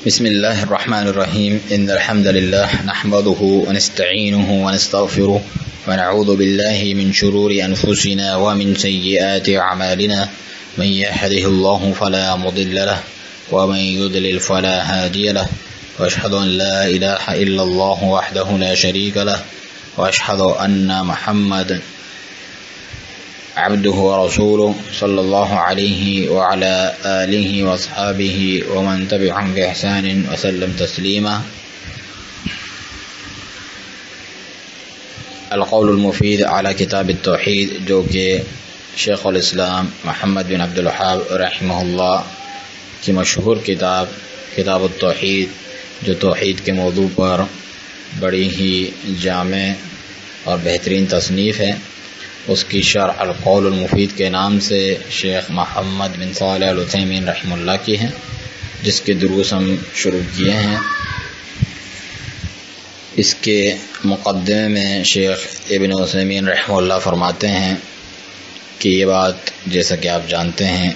بسم الله الرحمن الرحيم إن الحمد لله نحمده ونستعينه ونستغفره ونعوذ بالله من شرور أنفسنا ومن سيئات أعمالنا من يهده الله فلا مضل له ومن يضلل فلا هادي له وأشهد أن لا إله إلا الله وحده لا شريك له وأشهد أن محمدا عبده ورسوله صلی اللہ علیہ وعلى آلہ واصحابہ ومن تبعهم بإحسان وسلم تسلیما. القول المفید علی کتاب التوحید، جو کہ شیخ الاسلام محمد بن عبد الوہاب رحمہ اللہ کی مشہور کتاب التوحید، جو توحید کے موضوع پر بڑی ہی جامع اور بہترین تصنیف ہے، اس کی شرح القول المفید کے نام سے شیخ محمد بن صالح العثیمین رحمہ اللہ کی ہیں، جس کے دروس ہم شروع کیے ہیں. اس کے مقدمے میں شیخ ابن عثیمین رحمہ اللہ فرماتے ہیں کہ یہ بات جیسا کہ آپ جانتے ہیں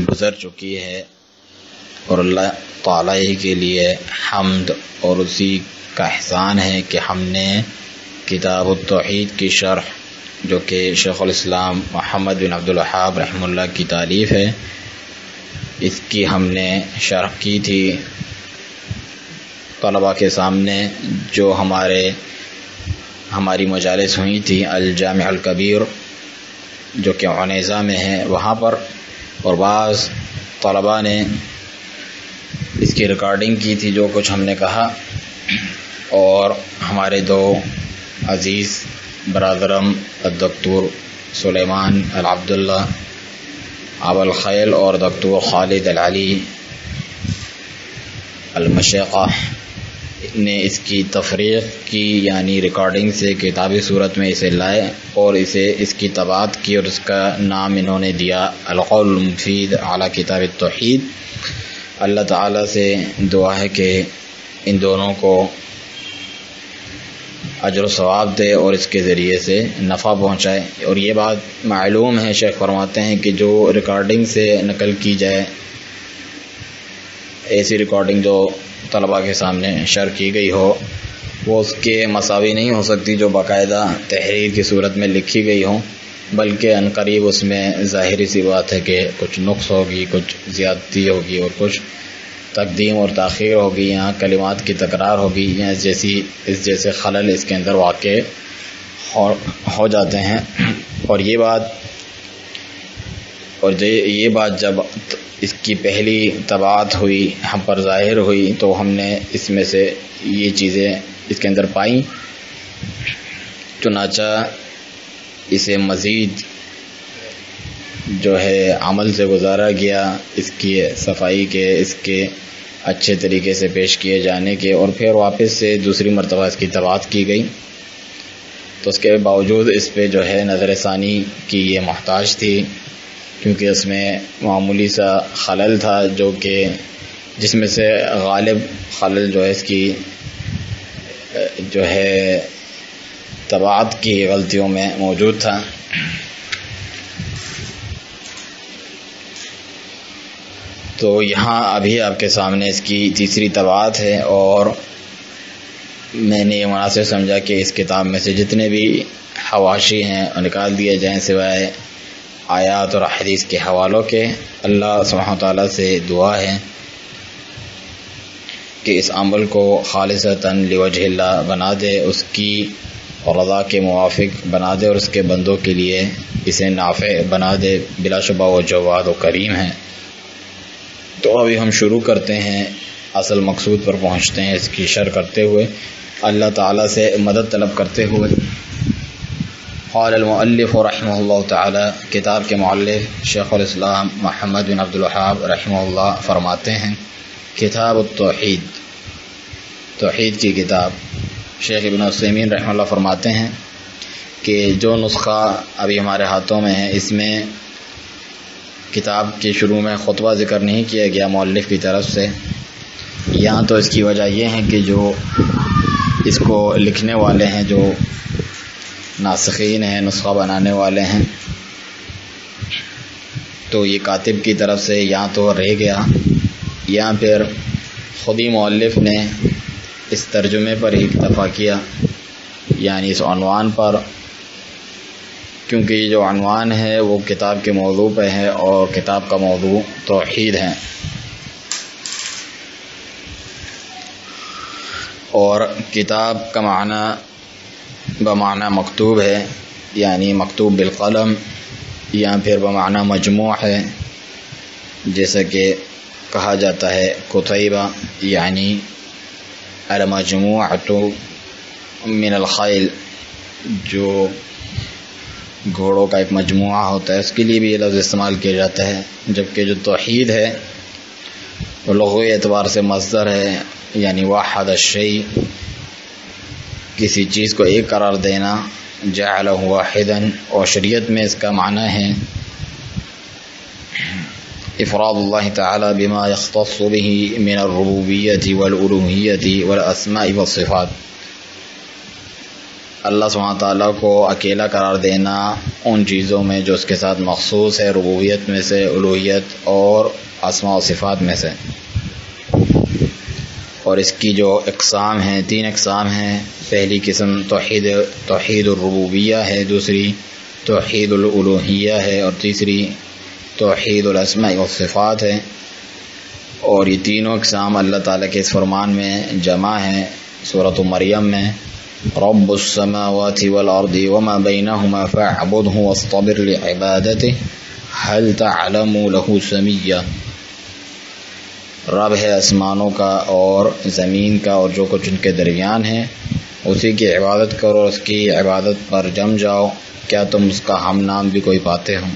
گزر چکی ہے، اور اللہ تعالیٰ ہی کے لیے حمد اور اسی کا احسان ہے کہ ہم نے کتاب التوحید کی شرح، جو کہ شیخ الاسلام محمد بن عبد الوہاب رحمہ اللہ کی تالیف ہے، اس کی ہم نے شرح کی تھی طلباء کے سامنے، جو ہماری مجالس ہوئی تھی الجامع الکبیر، جو کہ عنیزہ میں ہے، وہاں پر. اور بعض طلباء نے اس کی ریکارڈنگ کی تھی جو کچھ ہم نے کہا، اور ہمارے دو عزیز برادرم الدکتور سلیمان العبداللہ ابو الخیل اور دکتور خالد العلی المشیقہ نے اس کی تفریق کی، یعنی ریکارڈنگ سے کتابی صورت میں اسے لائے اور اس کی طباعت کی، اور اس کا نام انہوں نے دیا القول المفید علی کتاب التوحید. اللہ تعالیٰ سے دعا ہے کہ ان دونوں کو اجر و ثواب دے اور اس کے ذریعے سے نفع پہنچائے. اور یہ بات معلوم ہے، شیخ فرماتے ہیں کہ جو ریکارڈنگ سے نقل کی جائے، ایسی ریکارڈنگ جو طلباء کے سامنے شرح کی گئی ہو، وہ اس کے مساوی نہیں ہو سکتی جو باقاعدہ تحریر کی صورت میں لکھی گئی ہوں، بلکہ عنقریب اس میں ظاہری سی بات ہے کہ کچھ نقص ہوگی، کچھ زیادتی ہوگی، اور کچھ تقدیم اور تاخیر ہوگی، یہاں کلمات کی تکرار ہوگی، یا اس جیسے خلل اس کے اندر واقع ہو جاتے ہیں. اور یہ بات جب اس کی پہلی طباعت ہوئی، ہم پر ظاہر ہوئی، تو ہم نے اس میں سے یہ چیزیں اس کے اندر پائیں، چنانچہ اسے مزید جو ہے عمل سے گزارا گیا، اس کی صفائی کے، اس کے اچھے طریقے سے پیش کیے جانے کے، اور پھر واپس سے دوسری مرتبہ اس کی طباعت کی گئی. تو اس کے باوجود اس پہ جو ہے نظر ثانی کی یہ محتاج تھی، کیونکہ اس میں معمولی سا خلل تھا، جو کہ جس میں سے غالب خلل جو ہے اس کی جو ہے طباعت کی غلطیوں میں موجود تھا. تو یہاں ابھی آپ کے سامنے اس کی تیسری طباعت ہے، اور میں نے یہ مناسب سمجھا کہ اس کتاب میں سے جتنے بھی حواشی ہیں نکال دیے جائیں، سوائے آیات اور حدیث کے حوالوں کے. اللہ سبحانہ تعالیٰ سے دعا ہے کہ اس عمل کو خالصتاً لوجہ اللہ بنا دے، اس کی رضا کے موافق بنا دے، اور اس کے بندوں کے لیے اسے نافع بنا دے. بلا شبہ وہ جواد و کریم ہے. تو ابھی ہم شروع کرتے ہیں، اصل مقصود پر پہنچتے ہیں اس کی شرح کرتے ہوئے، اللہ تعالیٰ سے مدد طلب کرتے ہوئے. قال المؤلف رحمہ اللہ تعالی، کتاب کے مؤلف شیخ الاسلام محمد بن عبد الوہاب رحمہ اللہ فرماتے ہیں کتاب التوحید، توحید کی کتاب. شیخ ابن عثیمین رحمہ اللہ فرماتے ہیں کہ جو نسخہ ابھی ہمارے ہاتھوں میں ہے، اس میں کتاب کے شروع میں خطبہ ذکر نہیں کیا گیا مؤلف کی طرف سے. یہاں تو اس کی وجہ یہ ہے کہ جو اس کو لکھنے والے ہیں، جو ناسخین ہیں، نسخہ بنانے والے ہیں، تو یہ کاتب کی طرف سے یا تو رہ گیا یا پھر خود ہی مؤلف نے اس ترجمے پر ہی اکتفا کیا، یعنی اس عنوان پر، کیونکہ یہ جو عنوان ہے وہ کتاب کے موضوع پہ ہے اور کتاب کا موضوع توحید ہے، اور کتاب کا معنی بمعنی مکتوب ہے، یعنی مکتوب بالقلم، یا پھر بمعنی مجموع ہے، جیسا کہ کہا جاتا ہے کتیبہ، یعنی المجموعۃ من الخیل، جو گھوڑوں کا ایک مجموعہ ہوتا ہے، اس کے لیے بھی یہ لفظ استعمال کیا جاتا ہے، جبکہ جو توحید ہے وہ لغوی اعتبار سے مصدر ہے، یعنی واحد الشیء، کسی چیز کو ایک قرار دینا، جعلہ واحدا، اور شریعت میں اس کا معنی ہے افراد اللہ تعالی بما یختص به من الربوبیۃ والالوہیۃ والاسماء والصفات، اللہ سبحانہ تعالیٰ کو اکیلا قرار دینا ان چیزوں میں جو اس کے ساتھ مخصوص ہے، ربوبیت میں سے، الوہیت اور اسماء و صفات میں سے، اور اس کی جو اقسام ہیں، 3 اقسام ہیں۔ پہلی قسم توحید الربوبیہ ہے، دوسری توحید الالوہیہ ہے، اور تیسری توحید الاسماء والصفات ہے، اور یہ تینوں اقسام اللہ تعالیٰ کے اس فرمان میں جمع ہیں سورۃ مریم میں، رب السماوات والارض وما بینہما فاعبدہ واصطبر لعبادتہ هل تعلم له سمیہ، رب ہے آسمانوں کا اور زمین کا اور جو کچھ ان کے درمیان ہے، اسی کی عبادت کرو اور اس کی عبادت پر جم جاؤ، کیا تم اس کا ہم نام بھی کوئی پاتے ہو؟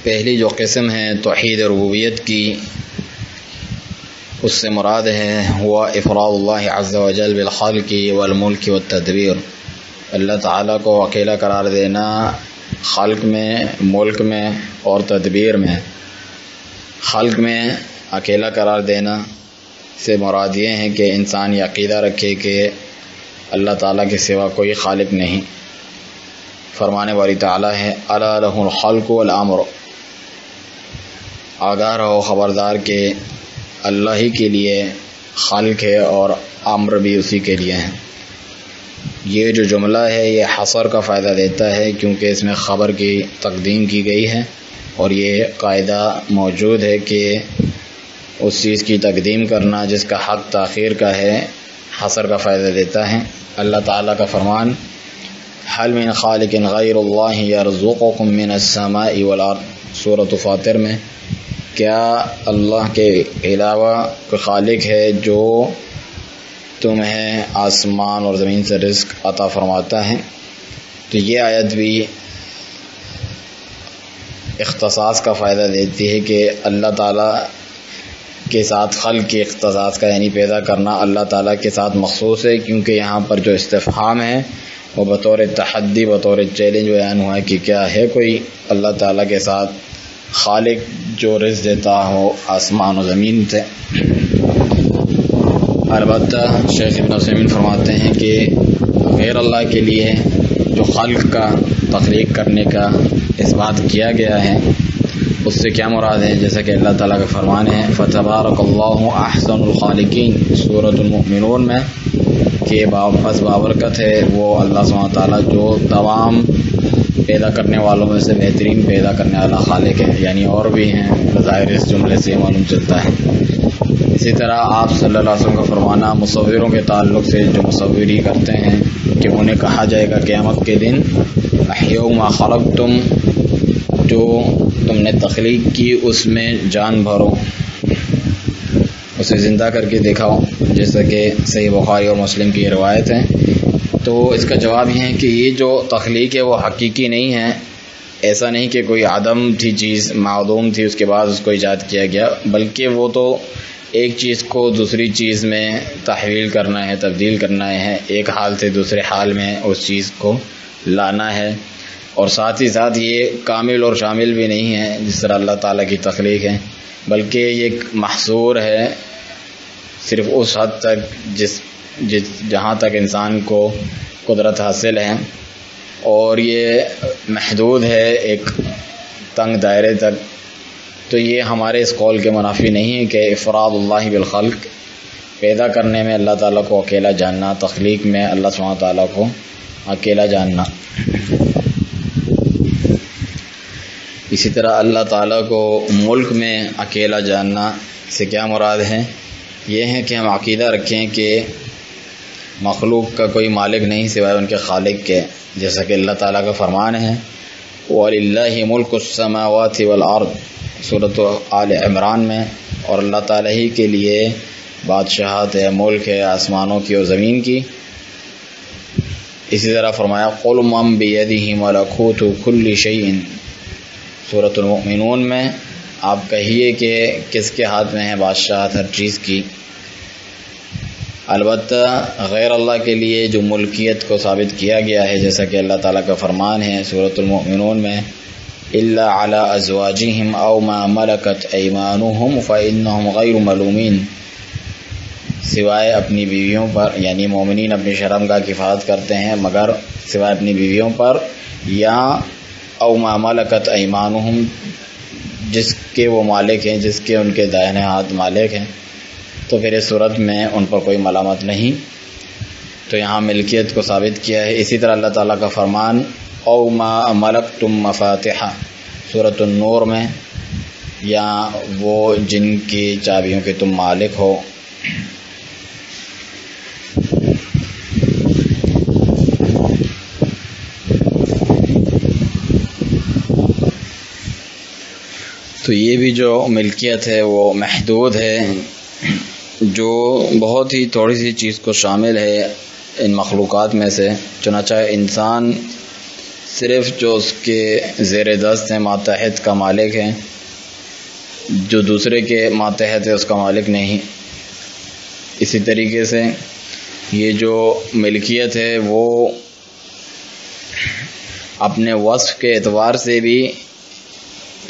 پہلی جو قسم ہے توحید ربوبیت کی، اس سے مراد ہے ہوا افراد اللہ عز و جل بالخلق والملک والتدبیر، اللہ تعالیٰ کو اکیلا قرار دینا خلق میں، ملک میں اور تدبیر میں۔ خلق میں اکیلا قرار دینا سے مراد یہ ہے کہ انسان یہ عقیدہ رکھے کہ اللہ تعالیٰ کے سوا کوئی خالق نہیں۔ فرمانے والی تعالیٰ ہے الا لہ الخلق والامر، آگاہ رہو، خبردار کہ اللہ ہی کے لیے خلق ہے اور امر بھی اسی کے لیے ہے۔ یہ جو جملہ ہے یہ حصر کا فائدہ دیتا ہے، کیونکہ اس میں خبر کی تقدیم کی گئی ہے، اور یہ قاعدہ موجود ہے کہ اس چیز کی تقدیم کرنا جس کا حق تاخیر کا ہے حصر کا فائدہ دیتا ہے۔ اللہ تعالیٰ کا فرمان هل من خالق غیر اللہ یرزقکم من السماء والارض، سورۃ فاطر میں، کیا اللہ کے علاوہ کوئی خالق ہے جو تمہیں آسمان اور زمین سے رزق عطا فرماتا ہے؟ تو یہ آیت بھی اختصاص کا فائدہ دیتی ہے کہ اللہ تعالیٰ کے ساتھ خلق کے اختصاص کا، یعنی پیدا کرنا اللہ تعالیٰ کے ساتھ مخصوص ہے، کیونکہ یہاں پر جو استفہام ہے وہ بطور تحدی، بطور چیلنج بیان ہوا ہے کہ کیا ہے کوئی اللہ تعالیٰ کے ساتھ خالق جو رزق دیتا ہو آسمان و زمین سے۔ البتہ شیخ ابن عثیمین فرماتے ہیں کہ غیر اللہ کے لیے جو خلق کا، تخلیق کرنے کا اس بات کیا گیا ہے، اس سے کیا مراد ہے؟ جیسا کہ اللہ تعالیٰ کا فرمان ہے فَتَبَارَكَ اللَّهُ أَحْسَنُ الْخَالِقِينَ، سورۃ المؤمنون میں، کہ بس بابرکت ہے وہ اللہ سبحانہ تعالیٰ جو تمام پیدا کرنے والوں میں سے بہترین پیدا کرنے والا خالق ہے، یعنی اور بھی ہیں، بظاہر اس جملے سے معلوم چلتا ہے۔ اسی طرح آپ صلی اللہ علیہ وسلم کا فرمانا مصوروں کے تعلق سے، جو مصوری کرتے ہیں، کہ انہیں کہا جائے گا قیامت کے دن احیوا ما خلقتم، جو تم نے تخلیق کی اس میں جان بھرو، اسے زندہ کر کے دکھاؤ، جیسا کہ صحیح بخاری اور مسلم کی روایت ہے۔ تو اس کا جواب یہ ہے کہ یہ جو تخلیق ہے وہ حقیقی نہیں ہے، ایسا نہیں کہ کوئی عدم تھی چیز، معدوم تھی، اس کے بعد اس کو ایجاد کیا گیا، بلکہ وہ تو ایک چیز کو دوسری چیز میں تحویل کرنا ہے، تبدیل کرنا ہے، ایک حال سے دوسرے حال میں اس چیز کو لانا ہے، اور ساتھ ہی ساتھ یہ کامل اور شامل بھی نہیں ہے جس طرح اللہ تعالیٰ کی تخلیق ہے، بلکہ یہ محصور ہے صرف اس حد تک جہاں تک انسان کو قدرت حاصل ہے، اور یہ محدود ہے ایک تنگ دائرے تک، تو یہ ہمارے اس قول کے منافی نہیں ہے کہ افراد اللہ بالخلق، پیدا کرنے میں اللہ تعالیٰ کو اکیلا جاننا، تخلیق میں اللہ سبحانہ وتعالیٰ کو اکیلا جاننا۔ اسی طرح اللہ تعالیٰ کو ملک میں اکیلا جاننا سے کیا مراد ہے؟ یہ ہے کہ ہم عقیدہ رکھیں کہ مخلوق کا کوئی مالک نہیں سوائے ان کے خالق کے، جیسا کہ اللہ تعالیٰ کا فرمان ہے وَلِلَّهِ مُلْكُ السَّمَاوَاتِ وَالْأَرْضِ سورۃ آل عمران میں، اور اللہ تعالیٰ ہی کے لیے بادشاہت ہے، ملک ہے آسمانوں کی اور زمین کی۔ اسی طرح فرمایا قُلْ مَن بِيَدِهِ مَلَكُوتُ كُلِّ شَيْءٍ سورۃ المؤمنون میں، آپ کہیے کہ کس کے ہاتھ میں ہے بادشاہت ہر چیز کی۔ البتہ غیر اللہ کے لیے جو ملکیت کو ثابت کیا گیا ہے، جیسا کہ اللہ تعالیٰ کا فرمان ہے سورۃ المؤمنون میں إِلَّا عَلَىٰ أَزْوَاجِهِمْ أَوْ مَا مَلَكَتْ أَيْمَانُهُمْ فَإِنَّهُمْ غَيْرُ مَلُومِينَ، سوائے اپنی بیویوں پر، یعنی مومنین اپنی شرمگاہ کی حفاظت کرتے ہیں مگر سوائے اپنی بیویوں پر، یا او ما ملکت ایمانہم، جس کے وہ مالک ہیں، جس کے ان کے دائیں ہاتھ مالک ہیں، تو پھر اس صورت میں ان پر کوئی ملامت نہیں، تو یہاں ملکیت کو ثابت کیا ہے۔ اسی طرح اللہ تعالیٰ کا فرمان او ما ملکتم مفاتحہ سورۃ النور میں، یا وہ جن کی چابیوں کے تم مالک ہو۔ تو یہ بھی جو ملکیت ہے وہ محدود ہے، جو بہت ہی تھوڑی سی چیز کو شامل ہے ان مخلوقات میں سے۔ چنانچہ انسان صرف جو اس کے زیر دست ہیں، ماتحت کا مالک ہے، جو دوسرے کے ماتحت ہے اس کا مالک نہیں۔ اسی طریقے سے یہ جو ملکیت ہے وہ اپنے وصف کے اعتبار سے بھی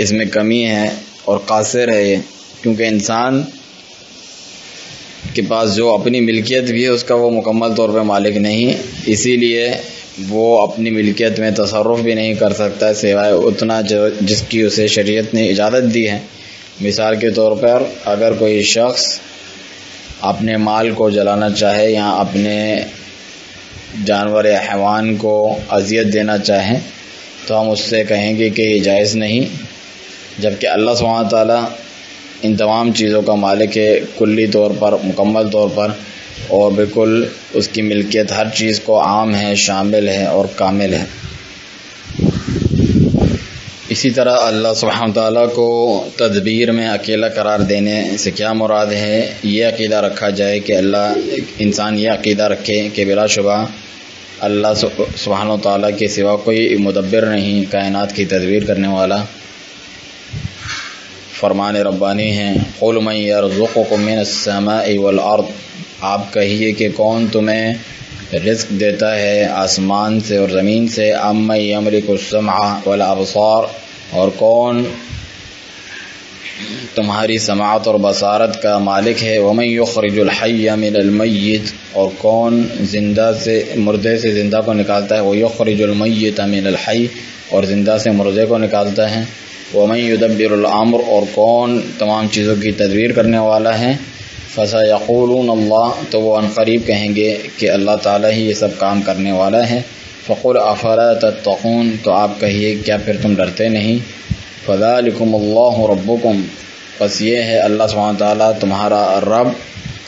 اس میں کمی ہے اور قاصر ہے، کیونکہ انسان کے پاس جو اپنی ملکیت بھی ہے اس کا وہ مکمل طور پہ مالک نہیں، اسی لیے وہ اپنی ملکیت میں تصرف بھی نہیں کر سکتا سوائے اتنا جس کی اسے شریعت نے اجازت دی ہے۔ مثال کے طور پر اگر کوئی شخص اپنے مال کو جلانا چاہے یا اپنے جانور یا حیوان کو اذیت دینا چاہے تو ہم اس سے کہیں گے کہ یہ جائز نہیں، جبکہ اللہ سبحانہ تعالیٰ ان تمام چیزوں کا مالک ہے، کلی طور پر، مکمل طور پر، اور بالکل اس کی ملکیت ہر چیز کو عام ہے، شامل ہے اور کامل ہے۔ اسی طرح اللہ سبحانہ تعالیٰ کو تدبیر میں اکیلا قرار دینے سے کیا مراد ہے؟ یہ عقیدہ رکھا جائے کہ انسان یہ عقیدہ رکھے کہ بلا شبہ اللہ سبحانہ تعالیٰ کے سوا کوئی مدبر نہیں، کائنات کی تدبیر کرنے والا۔ فرمان ربانی ہیں قُلْ مَن يَرْزُقُكُم مِّنَ السَّمَاءِ وَالْأَرْضِ، آپ کہیے کہ کون تمہیں رزق دیتا ہے آسمان سے اور زمین سے، أَمَّن يَمْلِكُ السَّمْعَ وَالْأَبْصَارَ، اور کون تمہاری سماعت اور بصارت کا مالک ہے، وَمَن يُخْرِجُ الْحَيَّ مِنَ الْمَيِّتِ، اور کون مردے سے زندہ کو نکالتا ہے، وَيُخْرِجُ الْمَيِّتَ مِنَ الْحَيِّ، اور زندہ سے مردے کو نکالتا ہے، وَمَن يُدَبِّرُ الْأَمْرَ، اور کون تمام چیزوں کی تدبیر کرنے والا ہے، فَسَيَقُولُونَ اللَّهُ، تو وہ عنقریب کہیں گے کہ اللہ تعالیٰ ہی یہ سب کام کرنے والا ہے۔ فَقُلْ أَفَلَا تَتَّقُونَ، تو آپ کہیے کیا پھر تم ڈرتے نہیں؟ فَذَلِكُمُ اللَّهُ رَبُّكُمْ، بس یہ ہے اللہ سبحانہ تعالیٰ تمہارا رب،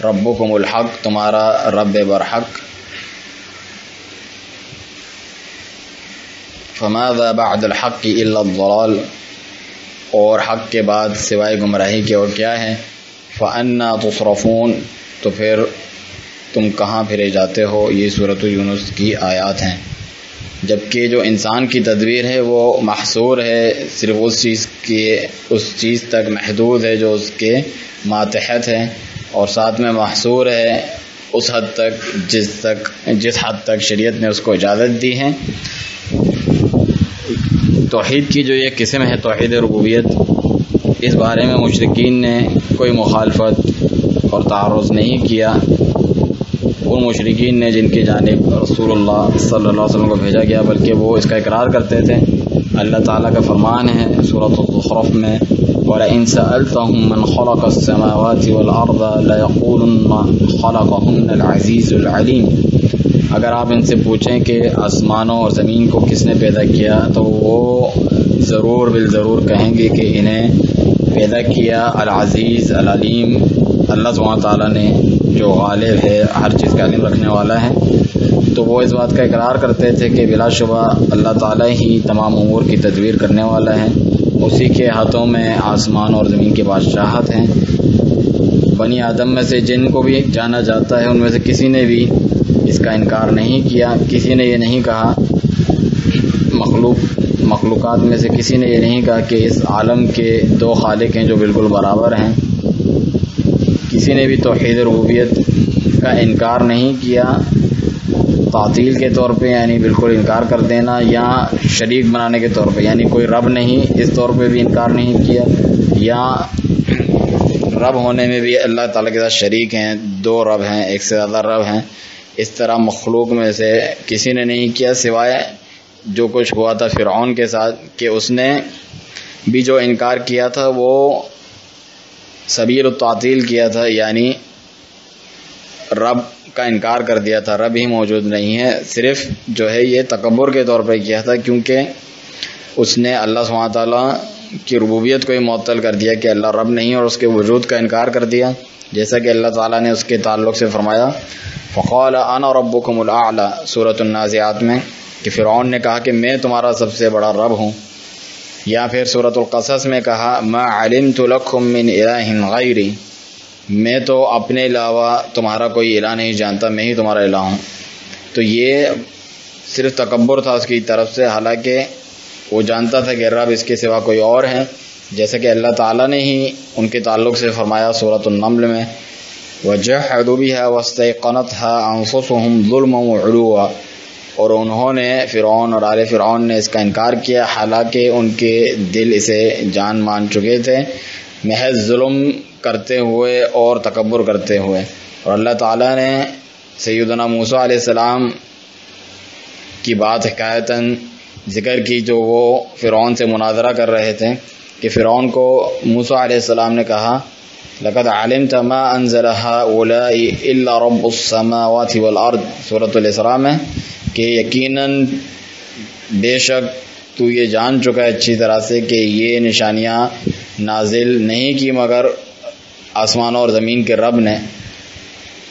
ربکم الحق، تمہارا رب برحق۔ فَمَاذَا بَعْدَ الْحَقِّ إِلَّا الضَّلَالُ، اور حق کے بعد سوائے گمراہی کے اور کیا ہے؟ فَأَنَّا تُصْرَفُونَ، تو پھر تم کہاں پھرے جاتے ہو؟ یہ سورۃ یونس کی آیات ہیں۔ جبکہ جو انسان کی تدبیر ہے وہ محصور ہے صرف اس چیز تک محدود ہے جو اس کے ماتحت ہے، اور ساتھ میں محصور ہے اس حد تک جس حد تک شریعت نے اس کو اجازت دی ہے۔ توحید کی جو یہ قسم ہے توحید ربوبیت، اس بارے میں مشرکین نے کوئی مخالفت اور تعارض نہیں کیا، ان مشرکین نے جن کی جانب رسول اللہ صلی اللہ علیہ وسلم کو بھیجا گیا، بلکہ وہ اس کا اقرار کرتے تھے۔ اللہ تعالیٰ کا فرمان ہے سورۃ الزخرف میں، وَلَئِن سَأَلْتَهُم مَّنْ خَلَقَ السَّمَاوَاتِ وَالْأَرْضَ لَيَقُولُنَّ خَلَقَهُنَّ الْعَزِيزُ الْعَلِيمُ۔ اگر آپ ان سے پوچھیں کہ آسمانوں اور زمین کو کس نے پیدا کیا، تو وہ ضرور بالضرور کہیں گے کہ انہیں پیدا کیا العزیز العلیم، اللہ سبحانہ تعالیٰ نے، جو غالب ہے، ہر چیز کا علم رکھنے والا ہے۔ تو وہ اس بات کا اقرار کرتے تھے کہ بلا شبہ اللہ تعالیٰ ہی تمام امور کی تدبیر کرنے والا ہے، اسی کے ہاتھوں میں آسمان اور زمین کی بادشاہت ہیں۔ بنی آدم میں سے جن کو بھی جانا جاتا ہے، ان میں سے کسی نے بھی اس کا انکار نہیں کیا، کسی نے یہ نہیں کہا، مخلوقات میں سے کسی نے یہ نہیں کہا کہ اس عالم کے دو خالق ہیں جو بالکل برابر ہیں۔ کسی نے بھی توحید ربوبیت کا انکار نہیں کیا، تعطیل کے طور پہ یعنی بالکل انکار کر دینا، یا شریک بنانے کے طور پہ یعنی کوئی رب نہیں اس طور پہ بھی انکار نہیں کیا، یا رب ہونے میں بھی اللہ تعالیٰ کے ساتھ شریک ہیں، دو رب ہیں، ایک سے زیادہ رب ہیں، اس طرح مخلوق میں سے کسی نے نہیں کیا، سوائے جو کچھ ہوا تھا فرعون کے ساتھ کہ اس نے بھی جو انکار کیا تھا وہ سبیل التعطیل کیا تھا، یعنی رب کا انکار کر دیا تھا، رب ہی موجود نہیں ہے، صرف جو ہے یہ تکبر کے طور پہ کیا تھا، کیونکہ اس نے اللہ سبحانہ تعالیٰ کی ربوبیت کو ہی معطل کر دیا کہ اللہ رب نہیں، اور اس کے وجود کا انکار کر دیا، جیسا کہ اللہ تعالیٰ نے اس کے تعلق سے فرمایا فقال انا ربکم الاعلی سورۃ النازعات میں، کہ فرعون نے کہا کہ میں تمہارا سب سے بڑا رب ہوں، یا پھر سورۃ القصص میں کہا ما علمت لکم من الہ غیری، میں تو اپنے علاوہ تمہارا کوئی الہ نہیں جانتا، میں ہی تمہارا الہ ہوں۔ تو یہ صرف تکبر تھا اس کی طرف سے، حالانکہ وہ جانتا تھا کہ رب اس کے سوا کوئی اور ہے، جیسا کہ اللہ تعالیٰ نے ہی ان کے تعلق سے فرمایا سورۃ النمل میں وَجَحَدُوا بِهَا وَاسْتَيْقَنَتْهَا أَنفُسُهُمْ ظُلْمًا وَعُلُوًّا، اور انہوں نے فرعون اور آل فرعون نے اس کا انکار کیا، حالانکہ ان کے دل اسے جان مان چکے تھے، محض ظلم کرتے ہوئے اور تکبر کرتے ہوئے۔ اور اللہ تعالیٰ نے سیدنا موسیٰ علیہ السلام کی بات حکایتاً ذکر کی، جو وہ فرعون سے مناظرہ کر رہے تھے، کہ فرعون کو موسیٰ علیہ السلام نے کہا لقد علمت ما انزل هؤلاء الا رب السماوات والارض سورۃ الاسراء میں، کہ یقیناً بے شک تو یہ جان چکا ہے اچھی طرح سے کہ یہ نشانیاں نازل نہیں کی مگر آسمانوں اور زمین کے رب نے۔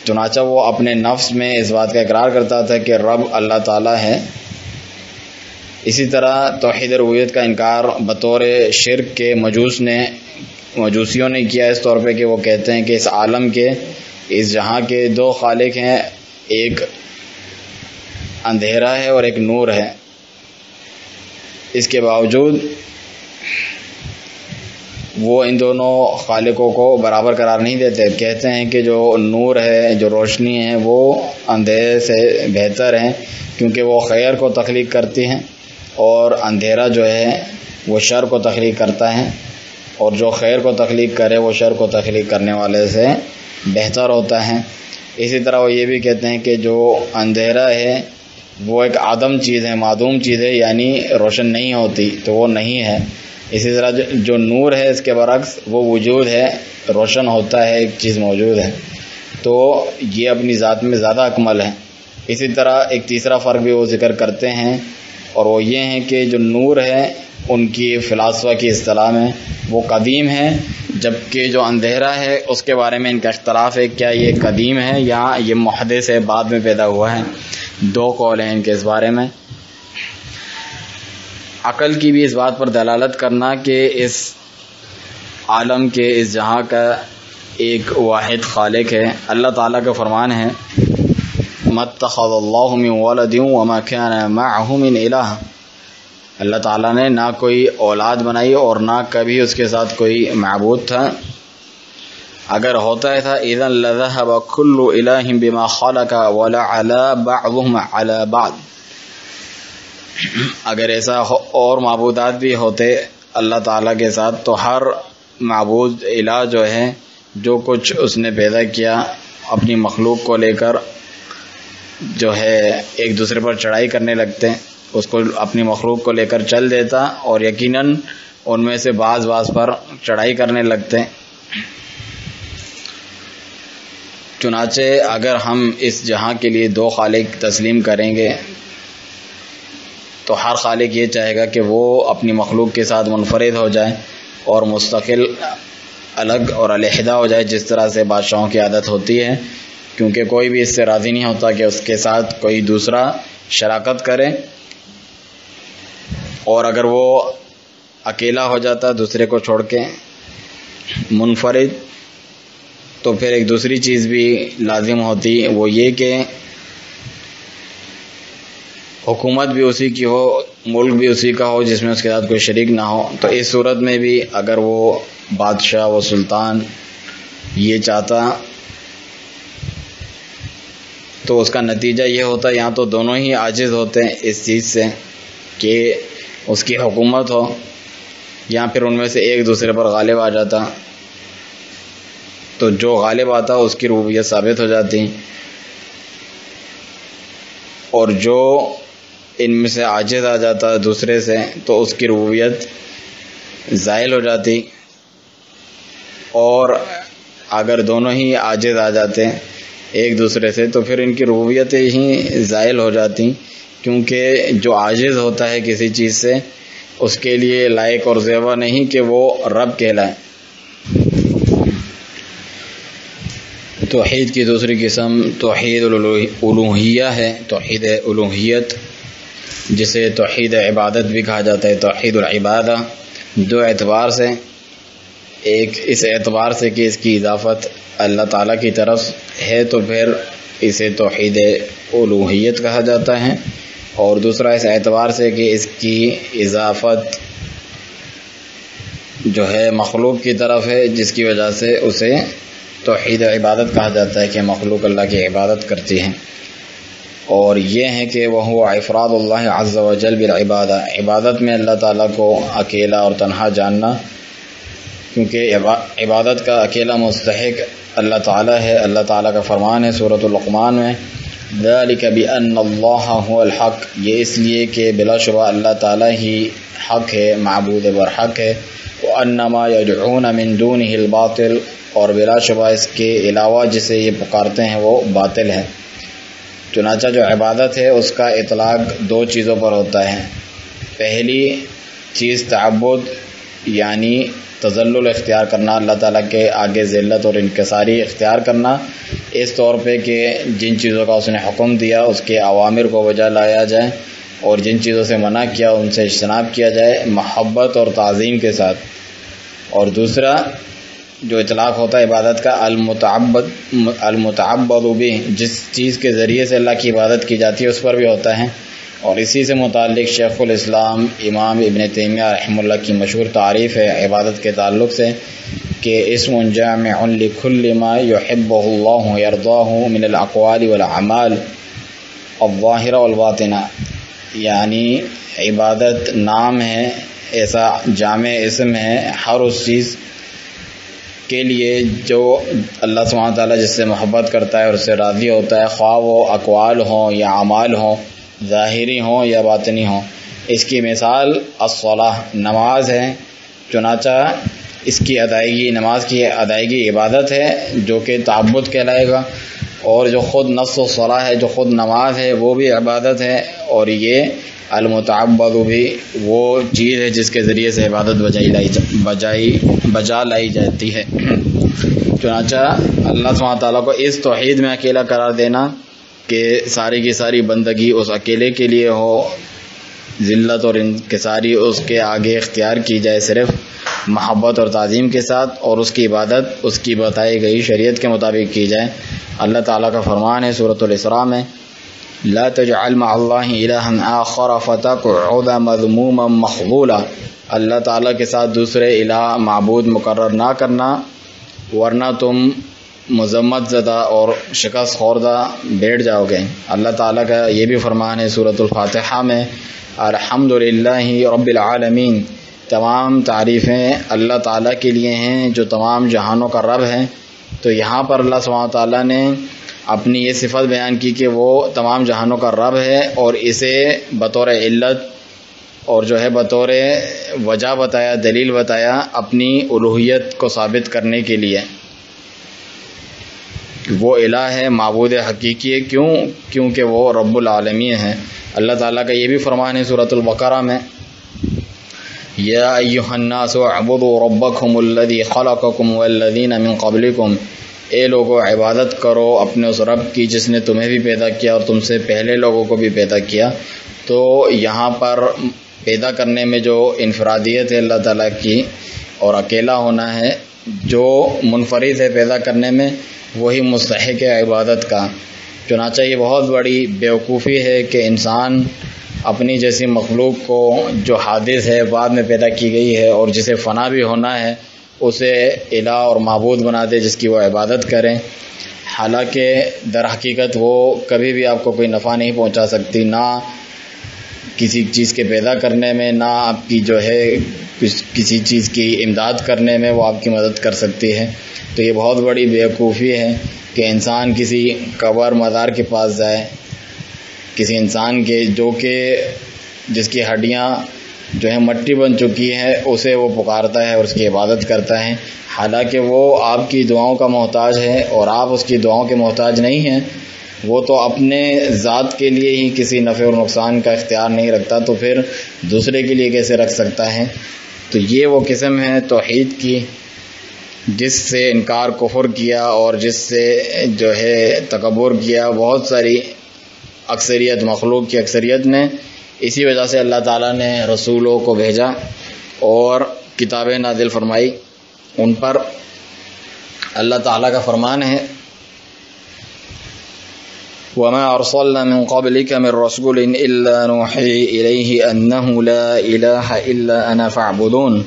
چنانچہ وہ اپنے نفس میں اس بات کا اقرار کرتا تھا کہ رب اللہ تعالیٰ ہے۔ اسی طرح توحید ربوبیت کا انکار بطور شرک کے مجوسیوں نے کیا، اس طور پہ کہ وہ کہتے ہیں کہ اس عالم کے، اس جہاں کے دو خالق ہیں، ایک اندھیرا ہے اور ایک نور ہے۔ اس کے باوجود وہ ان دونوں خالقوں کو برابر قرار نہیں دیتے، کہتے ہیں کہ جو نور ہے، جو روشنی ہے، وہ اندھیرے سے بہتر ہے، کیونکہ وہ خیر کو تخلیق کرتی ہیں، اور اندھیرا جو ہے وہ شر کو تخلیق کرتا ہے، اور جو خیر کو تخلیق کرے وہ شر کو تخلیق کرنے والے سے بہتر ہوتا ہے۔ اسی طرح وہ یہ بھی کہتے ہیں کہ جو اندھیرا ہے وہ ایک عدم چیز ہے، معدوم چیز ہے، یعنی روشن نہیں ہوتی، تو وہ نہیں ہے۔ اسی طرح جو نور ہے اس کے برعکس وہ وجود ہے، روشن ہوتا ہے، ایک چیز موجود ہے، تو یہ اپنی ذات میں زیادہ اکمل ہے۔ اسی طرح ایک تیسرا فرق بھی وہ ذکر کرتے ہیں، اور وہ یہ ہیں کہ جو نور ہے ان کی فلاسفہ کی اصطلاح میں وہ قدیم ہے، جبکہ جو اندھیرا ہے اس کے بارے میں ان کا اختلاف ہے، کیا یہ قدیم ہے یا یہ محدث ہے، بعد میں پیدا ہوا ہے، دو قول ہیں ان کے اس بارے میں۔ عقل کی بھی اس بات پر دلالت کرنا کہ اس عالم کے، اس جہاں کا ایک واحد خالق ہے۔ اللہ تعالیٰ کا فرمان ہے مَا اتَّخَذَ اللَّهُ مِن وَلَدٍ وَمَا كَانَ مَعَهُ مِنْ إِلَٰهٍ، اللہ تعالیٰ نے نہ کوئی اولاد بنائی اور نہ کبھی اس کے ساتھ کوئی معبود تھا۔ اگر ہوتا تھا اِذًا لَذَهَبَ كُلُّ إِلَٰهٍ بِمَا خَلَقَ وَلَعَلَا بَعْضُهُمْ عَلَى بَعْضٍ، اگر ایسا اور معبودات بھی ہوتے اللہ تعالیٰ کے ساتھ، تو ہر معبود الہ جو ہے جو کچھ اس نے پیدا کیا اپنی مخلوق کو لے کر، جو ہے ایک دوسرے پر چڑھائی کرنے لگتے ہیں، اس کو اپنی مخلوق کو لے کر چل دیتا اور یقیناً ان میں سے بعض پر چڑھائی کرنے لگتے ہیں۔ چنانچہ اگر ہم اس جہاں کے لیے دو خالق تسلیم کریں گے تو ہر خالق یہ چاہے گا کہ وہ اپنی مخلوق کے ساتھ منفرد ہو جائے اور مستقل الگ اور علیحدہ ہو جائے، جس طرح سے بادشاہوں کی عادت ہوتی ہے، کیونکہ کوئی بھی اس سے راضی نہیں ہوتا کہ اس کے ساتھ کوئی دوسرا شراکت کرے، اور اگر وہ اکیلا ہو جاتا دوسرے کو چھوڑ کے منفرد، تو پھر ایک دوسری چیز بھی لازم ہوتی، وہ یہ کہ حکومت بھی اسی کی ہو، ملک بھی اسی کا ہو جس میں اس کے ساتھ کوئی شریک نہ ہو۔ تو اس صورت میں بھی اگر وہ بادشاہ و سلطان یہ چاہتا تو اس کا نتیجہ یہ ہوتا، یہاں تو دونوں ہی عاجز ہوتے ہیں اس چیز سے کہ اس کی حکومت ہو، یا پھر ان میں سے ایک دوسرے پر غالب آ جاتا، تو جو غالب آتا اس کی ربوبیت ثابت ہو جاتی، اور جو ان میں سے عاجز آ جاتا دوسرے سے تو اس کی ربوبیت زائل ہو جاتی، اور اگر دونوں ہی عاجز آ جاتے ایک دوسرے سے تو پھر ان کی ربوبیتیں ہی زائل ہو جاتی، کیونکہ جو عاجز ہوتا ہے کسی چیز سے اس کے لیے لائق اور زیبا نہیں کہ وہ رب کہلائے۔ توحید کی دوسری قسم توحید الوہیہ ہے، توحید الوہیت، جسے توحید عبادت بھی کہا جاتا ہے، توحید العبادہ، دو اعتبار سے، ایک اس اعتبار سے کہ اس کی اضافت اللہ تعالیٰ کی طرف ہے تو پھر اسے توحید الوہیت کہا جاتا ہے، اور دوسرا اس اعتبار سے کہ اس کی اضافت جو ہے مخلوق کی طرف ہے، جس کی وجہ سے اسے توحید عبادت کہا جاتا ہے کہ مخلوق اللہ کی عبادت کرتی ہیں، اور یہ ہے کہ وہ افراد اللہ عز و جل بالعبادہ، عبادت میں اللہ تعالیٰ کو اکیلا اور تنہا جاننا، کیونکہ عبادت کا اکیلا مستحق اللہ تعالیٰ ہے۔ اللہ تعالیٰ کا فرمان ہے سورۃ اللقمان میں، ذَلِكَ بِأَنَّ اللَّهَ هُوَ الْحَقُّ، یہ اس لیے کہ بلا شبہ اللہ تعالیٰ ہی حق ہے، معبود برحق ہے، وَأَنَّ مَا يَدْعُونَ مِن دُونِهِ الْبَاطِلُ، اور بلا شبہ اس کے علاوہ جسے یہ پکارتے ہیں وہ باطل ہے۔ چنانچہ جو عبادت ہے اس کا اطلاق دو چیزوں پر ہوتا ہے، پہلی چیز تعبد یعنی تذلل اختیار کرنا، اللہ تعالیٰ کے آگے ذلت اور انکساری اختیار کرنا، اس طور پہ کہ جن چیزوں کا اس نے حکم دیا اس کے اوامر کو بجا لایا جائے، اور جن چیزوں سے منع کیا ان سے اجتناب کیا جائے محبت اور تعظیم کے ساتھ۔ اور دوسرا جو اطلاق ہوتا ہے عبادت کا، المتعبد بھی، جس چیز کے ذریعے سے اللہ کی عبادت کی جاتی ہے اس پر بھی ہوتا ہے، اور اسی سے متعلق شیخ الاسلام امام ابن تیمیہ رحمہ اللہ کی مشہور تعریف ہے عبادت کے تعلق سے کہ اسم جامع لکل ما یحبہ اللہ یرضاہ من الاقوال والاعمال الظاہرہ والباطنہ، یعنی عبادت نام ہے، ایسا جامع اسم ہے ہر اس چیز کے لیے جو اللہ سبحانہ تعالیٰ جس سے محبت کرتا ہے اور اس سے راضی ہوتا ہے، خواہ وہ اقوال ہوں یا اعمال ہوں، ظاہری ہوں یا باطنی ہوں۔ اس کی مثال الصلاۃ، نماز ہے، چنانچہ اس کی ادائیگی، نماز کی ادائیگی عبادت ہے جو کہ تعبد کہلائے گا، اور جو خود نفس الصلاۃ ہے، جو خود نماز ہے، وہ بھی عبادت ہے، اور یہ المتعبد بھی وہ چیز ہے جس کے ذریعے سے عبادت بجا لائی جاتی ہے۔ چنانچہ اللہ سبحانہ تعالیٰ کو اس توحید میں اکیلا قرار دینا کہ ساری کی ساری بندگی اس اکیلے کے لیے ہو، ذلت اور انکساری اس کے آگے اختیار کی جائے صرف محبت اور تعظیم کے ساتھ، اور اس کی عبادت اس کی بتائی گئی شریعت کے مطابق کی جائے۔ اللہ تعالیٰ کا فرمان ہے سورۃ الاسراء میں، لا تجعل مع اللہ الہا آخر فتقعد مذموما مخذولا، اللہ تعالیٰ کے ساتھ دوسرے الہ معبود مقرر نہ کرنا ورنہ تم مذمت زدہ اور شکست خوردہ بیٹھ جاؤ گے۔ اللہ تعالیٰ کا یہ بھی فرمان ہے سورۃ الفاتحہ میں، الحمدللہ رب العالمین، تمام تعریفیں اللہ تعالیٰ کے لیے ہیں جو تمام جہانوں کا رب ہے۔ تو یہاں پر اللہ سبحانہ تعالیٰ نے اپنی یہ صفت بیان کی کہ وہ تمام جہانوں کا رب ہے، اور اسے بطور علت اور جو ہے بطور وجہ بتایا، دلیل بتایا اپنی الوہیت کو ثابت کرنے کے لیے۔ وہ الہ ہے، معبود حقیقی ہے، کیونکہ وہ رب العالمین ہے۔ اللہ تعالیٰ کا یہ بھی فرمان ہے سورۃ البقرہ میں، یا ایھا الناس اعبدوا ربکم الذی خلقکم والذین من قبلکم، اے لوگو عبادت کرو اپنے اس رب کی جس نے تمہیں بھی پیدا کیا اور تم سے پہلے لوگوں کو بھی پیدا کیا۔ تو یہاں پر پیدا کرنے میں جو انفرادیت ہے اللہ تعالیٰ کی اور اکیلا ہونا ہے، جو منفرد ہے پیدا کرنے میں، وہی مستحق ہے عبادت کا۔ چنانچہ یہ بہت بڑی بیوقوفی ہے کہ انسان اپنی جیسی مخلوق کو جو حادث ہے، بعد میں پیدا کی گئی ہے اور جسے فنا بھی ہونا ہے، اسے الہ اور معبود بنا دے جس کی وہ عبادت کریں، حالانکہ در حقیقت وہ کبھی بھی آپ کو کوئی نفع نہیں پہنچا سکتی، نہ کسی چیز کے پیدا کرنے میں، نہ آپ کی جو ہے کسی چیز کی امداد کرنے میں وہ آپ کی مدد کر سکتی ہے۔ تو یہ بہت بڑی بیوقوفی ہے کہ انسان کسی قبر مزار کے پاس جائے، کسی انسان کے جو کہ جس کی ہڈیاں جو ہے مٹی بن چکی ہے، اسے وہ پکارتا ہے اور اس کی عبادت کرتا ہے، حالانکہ وہ آپ کی دعاؤں کا محتاج ہے اور آپ اس کی دعاؤں کے محتاج نہیں ہیں۔ وہ تو اپنے ذات کے لیے ہی کسی نفع اور نقصان کا اختیار نہیں رکھتا، تو پھر دوسرے کے لیے کیسے رکھ سکتا ہے؟ تو یہ وہ قسم ہے توحید کی جس سے انکار کفر کیا اور جس سے جو ہے تکبر کیا بہت ساری اکثریت، مخلوق کی اکثریت نے۔ اسی وجہ سے اللہ تعالیٰ نے رسولوں کو بھیجا اور کتابیں نازل فرمائی ان پر۔ اللہ تعالیٰ کا فرمان ہے، وَمَا أَرْسَلْنَا مِن قَبْلِكَ مِن رَّسُولٍ إِلَّا نُوحِي إِلَيْهِ أَنَّهُ لَا إِلَٰهَ إِلَّا أَنَا فَاعْبُدُونِ،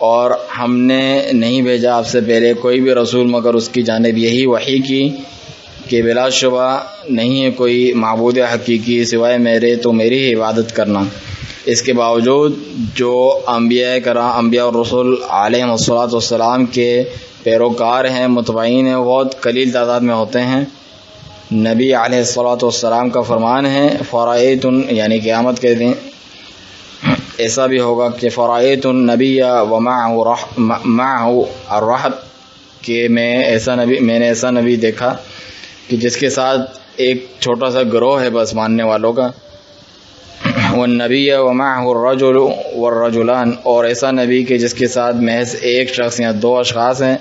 اور ہم نے نہیں بھیجا آپ سے پہلے کوئی بھی رسول مگر اس کی جانب یہی وحی کی کہ بلا شبہ نہیں ہے کوئی معبود حقیقی سوائے میرے، تو میری ہی عبادت کرنا۔ اس کے باوجود جو انبیاء کرام، انبیاء اور رسول علیہم الصلوۃ والسلام کے پیروکار ہیں، متبعین ہیں، بہت قلیل تعداد میں ہوتے ہیں۔ نبی علیہ الصلوۃ والسلام کا فرمان ہے، فرائیت، یعنی قیامت کے دن ایسا بھی ہوگا کہ فرائیت النبی ومعہ الرہط، کہ میں نے ایسا نبی دیکھا کہ جس کے ساتھ ایک چھوٹا سا گروہ ہے بس ماننے والوں کا، والنبی ومعہ الرجل والرجلان، اور ایسا نبی کہ جس کے ساتھ محض ایک شخص یا دو اشخاص ہیں،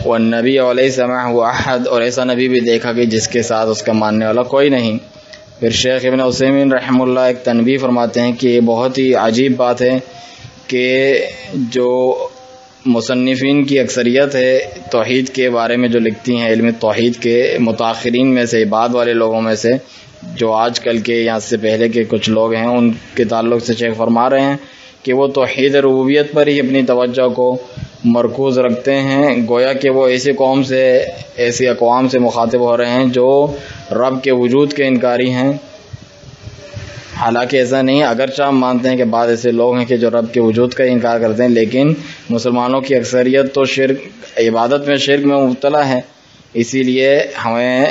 والنبی ولیس معہ احد، اور ایسا نبی بھی دیکھا کہ جس کے ساتھ اس کا ماننے والا کوئی نہیں۔ پھر شیخ ابن عثیمین رحمہ اللہ ایک تنبیہ فرماتے ہیں کہ یہ بہت ہی عجیب بات ہے کہ جو مصنفین کی اکثریت ہے توحید کے بارے میں جو لکھتی ہیں، علم توحید کے متاخرین میں سے، بعد والے لوگوں میں سے، جو آج کل کے یا سے پہلے کے کچھ لوگ ہیں، ان کے تعلق سے شیخ فرما رہے ہیں کہ وہ توحید ربوبیت پر ہی اپنی توجہ کو مرکوز رکھتے ہیں، گویا کہ وہ ایسی اقوام سے مخاطب ہو رہے ہیں جو رب کے وجود کے انکاری ہیں، حالانکہ ایسا نہیں۔ اگرچہ ہم مانتے ہیں کہ بعض ایسے لوگ ہیں کہ جو رب کے وجود کا انکار کرتے ہیں، لیکن مسلمانوں کی اکثریت تو عبادت میں شرک میں مبتلا ہے۔ اسی لیے ہمیں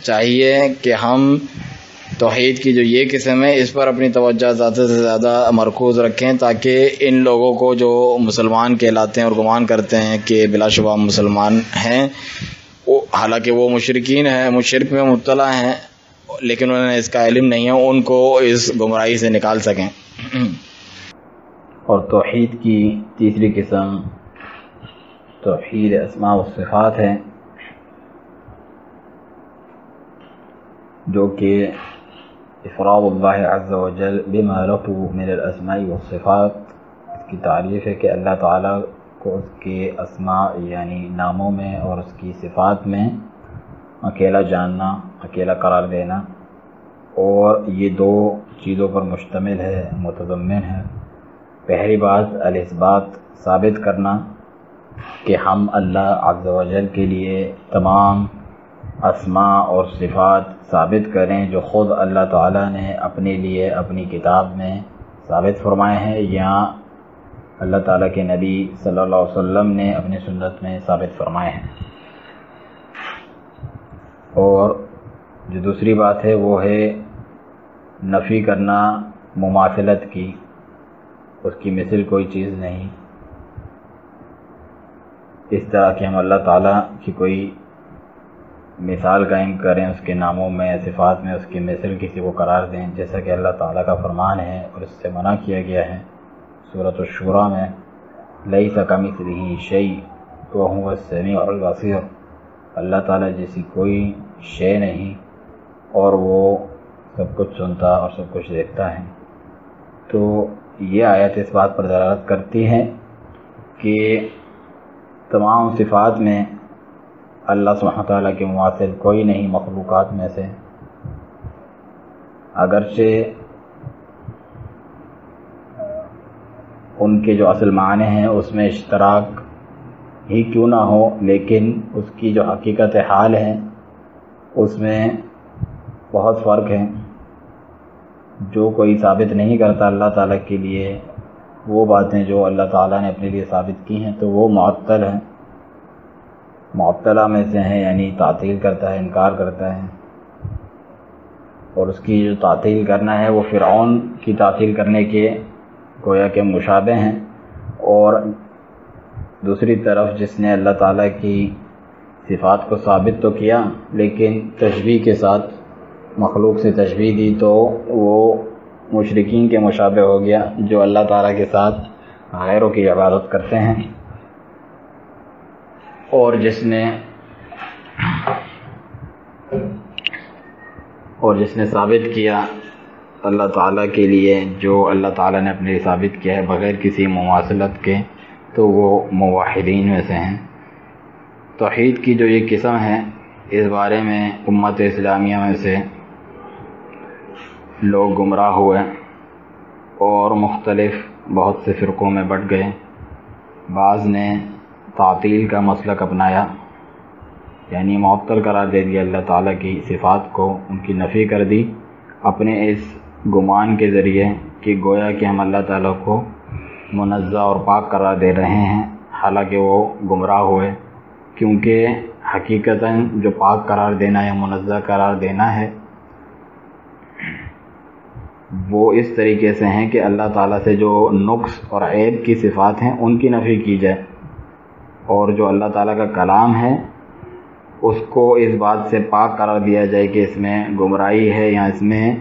چاہیے کہ ہم توحید کی جو یہ قسم ہے اس پر اپنی توجہ زیادہ سے زیادہ مرکوز رکھیں، تاکہ ان لوگوں کو جو مسلمان کہلاتے ہیں اور گمان کرتے ہیں کہ بلا شبہ مسلمان ہیں، حالانکہ وہ مشرکین ہیں، شرک میں مبتلا ہیں، لیکن انہوں نے اس کا علم نہیں ہے، ان کو اس گمراہی سے نکال سکیں۔ اور توحید کی تیسری قسم توحید اسماء و صفات ہے، جو کہ افراد اللہ عز و جل بما لہ من الاسماء والصفات، اس کی تعریف ہے کہ اللہ تعالیٰ کو اس کے اسماء یعنی ناموں میں اور اس کی صفات میں اکیلا جاننا، اکیلا قرار دینا، اور یہ دو چیزوں پر مشتمل ہے، متضمن ہے۔ پہلی بات الاثبات، ثابت کرنا کہ ہم اللہ عز و جل کے لیے تمام اسماء اور صفات ثابت کریں جو خود اللہ تعالیٰ نے اپنے لیے اپنی کتاب میں ثابت فرمائے ہیں یا اللہ تعالیٰ کے نبی صلی اللہ علیہ وسلم نے اپنی سنت میں ثابت فرمائے ہیں۔ اور جو دوسری بات ہے وہ ہے نفی کرنا مماثلت کی، اس کی مثل کوئی چیز نہیں، اس طرح کہ ہم اللہ تعالیٰ کی کوئی مثال قائم کریں اس کے ناموں میں صفات میں، اس کی مثل کسی کو قرار دیں، جیسا کہ اللہ تعالیٰ کا فرمان ہے اور اس سے منع کیا گیا ہے سورۃ الشورى میں، لیس کمثلہ شیء وہو السمیع البصیر، اللہ تعالیٰ جیسی کوئی شے نہیں اور وہ سب کچھ سنتا اور سب کچھ دیکھتا ہے۔ تو یہ آیت اس بات پر دلالت کرتی ہے کہ تمام صفات میں اللہ سبحانہ تعالیٰ کے مماثل کوئی نہیں مخلوقات میں سے، اگرچہ ان کے جو اصل معنی ہیں اس میں اشتراک ہی کیوں نہ ہو، لیکن اس کی جو حقیقت حال ہے اس میں بہت فرق ہے۔ جو کوئی ثابت نہیں کرتا اللہ تعالیٰ کے لیے وہ باتیں جو اللہ تعالیٰ نے اپنے لیے ثابت کی ہیں تو وہ معطل ہیں، معطلہ میں سے ہیں، یعنی تعطیل کرتا ہے، انکار کرتا ہے، اور اس کی جو تعطیل کرنا ہے وہ فرعون کی تعطیل کرنے کے گویا کہ مشابہ ہیں۔ اور دوسری طرف جس نے اللہ تعالیٰ کی صفات کو ثابت تو کیا لیکن تشبیہ کے ساتھ مخلوق سے تشبیہ دی تو وہ مشرکین کے مشابہ ہو گیا جو اللہ تعالیٰ کے ساتھ غیروں کی عبادت کرتے ہیں۔ اور جس نے ثابت کیا اللہ تعالیٰ کے لیے جو اللہ تعالیٰ نے اپنے لیے ثابت کیا ہے بغیر کسی مماثلت کے تو وہ موحدین میں سے ہیں۔ توحید کی جو یہ قسم ہے اس بارے میں امت اسلامیہ میں سے لوگ گمراہ ہوئے اور مختلف بہت سے فرقوں میں بٹ گئے۔ بعض نے تعطیل کا مسلک اپنایا، یعنی معطل قرار دے دیا اللہ تعالیٰ کی صفات کو، ان کی نفی کر دی اپنے اس گمان کے ذریعے کہ گویا کہ ہم اللہ تعالیٰ کو منزہ اور پاک قرار دے رہے ہیں، حالانکہ وہ گمراہ ہوئے، کیونکہ حقیقتاً جو پاک قرار دینا یا منزہ قرار دینا ہے وہ اس طریقے سے ہیں کہ اللہ تعالیٰ سے جو نقص اور عیب کی صفات ہیں ان کی نفی کی جائے، اور جو اللہ تعالیٰ کا کلام ہے اس کو اس بات سے پاک قرار دیا جائے کہ اس میں گمراہی ہے یا اس میں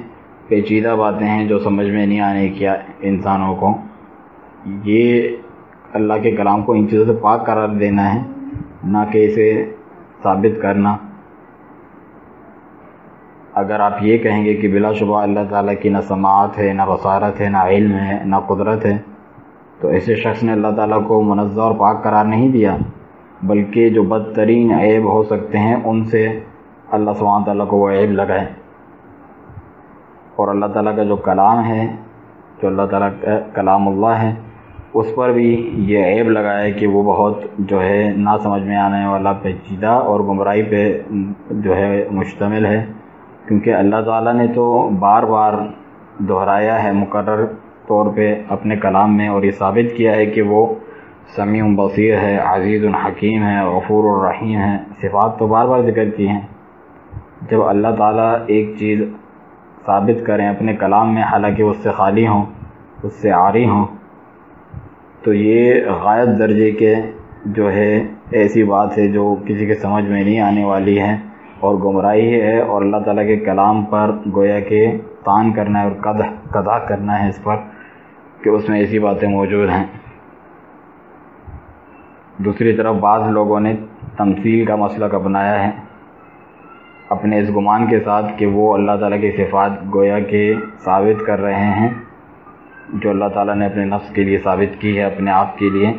پیچیدہ باتیں ہیں جو سمجھ میں نہیں آنے کیا انسانوں کو۔ یہ اللہ کے کلام کو ان چیزوں سے پاک قرار دینا ہے، نہ کہ اسے ثابت کرنا۔ اگر آپ یہ کہیں گے کہ بلا شبہ اللہ تعالیٰ کی نہ سماعت ہے، نہ بصارت ہے، نہ علم ہے، نہ قدرت ہے، تو ایسے شخص نے اللہ تعالیٰ کو منزہ اور پاک قرار نہیں دیا، بلکہ جو بدترین عیب ہو سکتے ہیں ان سے اللہ سبحانہ تعالیٰ کو وہ عیب لگائے۔ اور اللہ تعالیٰ کا جو کلام ہے، جو اللہ تعالیٰ کا کلام اللہ ہے، اس پر بھی یہ عیب لگایا کہ وہ بہت جو ہے نہ سمجھ میں آنے والا، پیچیدہ اور گمراہی پہ جو ہے مشتمل ہے، کیونکہ اللہ تعالیٰ نے تو بار بار دہرایا ہے مقرر طور پہ اپنے کلام میں، اور یہ ثابت کیا ہے کہ وہ سمیع بصیر ہے، عزیز حکیم ہے، غفور الرحیم ہے، صفات تو بار بار ذکر کی ہیں۔ جب اللہ تعالیٰ ایک چیز ثابت کریں اپنے کلام میں حالانکہ اس سے خالی ہوں، اس سے عاری ہوں، تو یہ غایت درجے کے جو ہے ایسی بات ہے جو کسی کے سمجھ میں نہیں آنے والی ہے اور گمراہی ہے، اور اللہ تعالیٰ کے کلام پر گویا کہ طعن کرنا ہے اور قدح کرنا ہے اس پر کہ اس میں ایسی باتیں موجود ہیں۔ دوسری طرف بعض لوگوں نے تمثیل کا مسلک اپنایا ہے اپنے اس گمان کے ساتھ کہ وہ اللہ تعالیٰ کی صفات گویا کہ ثابت کر رہے ہیں جو اللہ تعالیٰ نے اپنے نفس کے لیے ثابت کی ہے، اپنے آپ کے لیے،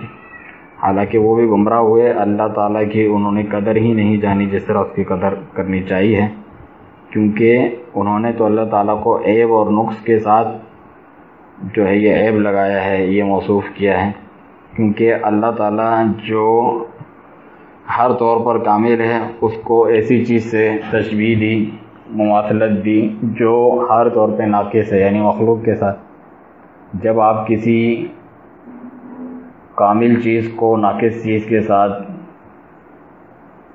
حالانکہ وہ بھی گمراہ ہوئے۔ اللہ تعالیٰ کی انہوں نے قدر ہی نہیں جانی جس طرح اس کی قدر کرنی چاہیے، کیونکہ انہوں نے تو اللہ تعالیٰ کو عیب اور نقص کے ساتھ جو ہے یہ عیب لگایا ہے، یہ موصوف کیا ہے، کیونکہ اللہ تعالیٰ جو ہر طور پر کامل ہے اس کو ایسی چیز سے تشبیہ دی، مماثلت دی جو ہر طور پہ ناقص ہے، یعنی مخلوق کے ساتھ۔ جب آپ کسی کامل چیز کو ناقص چیز کے ساتھ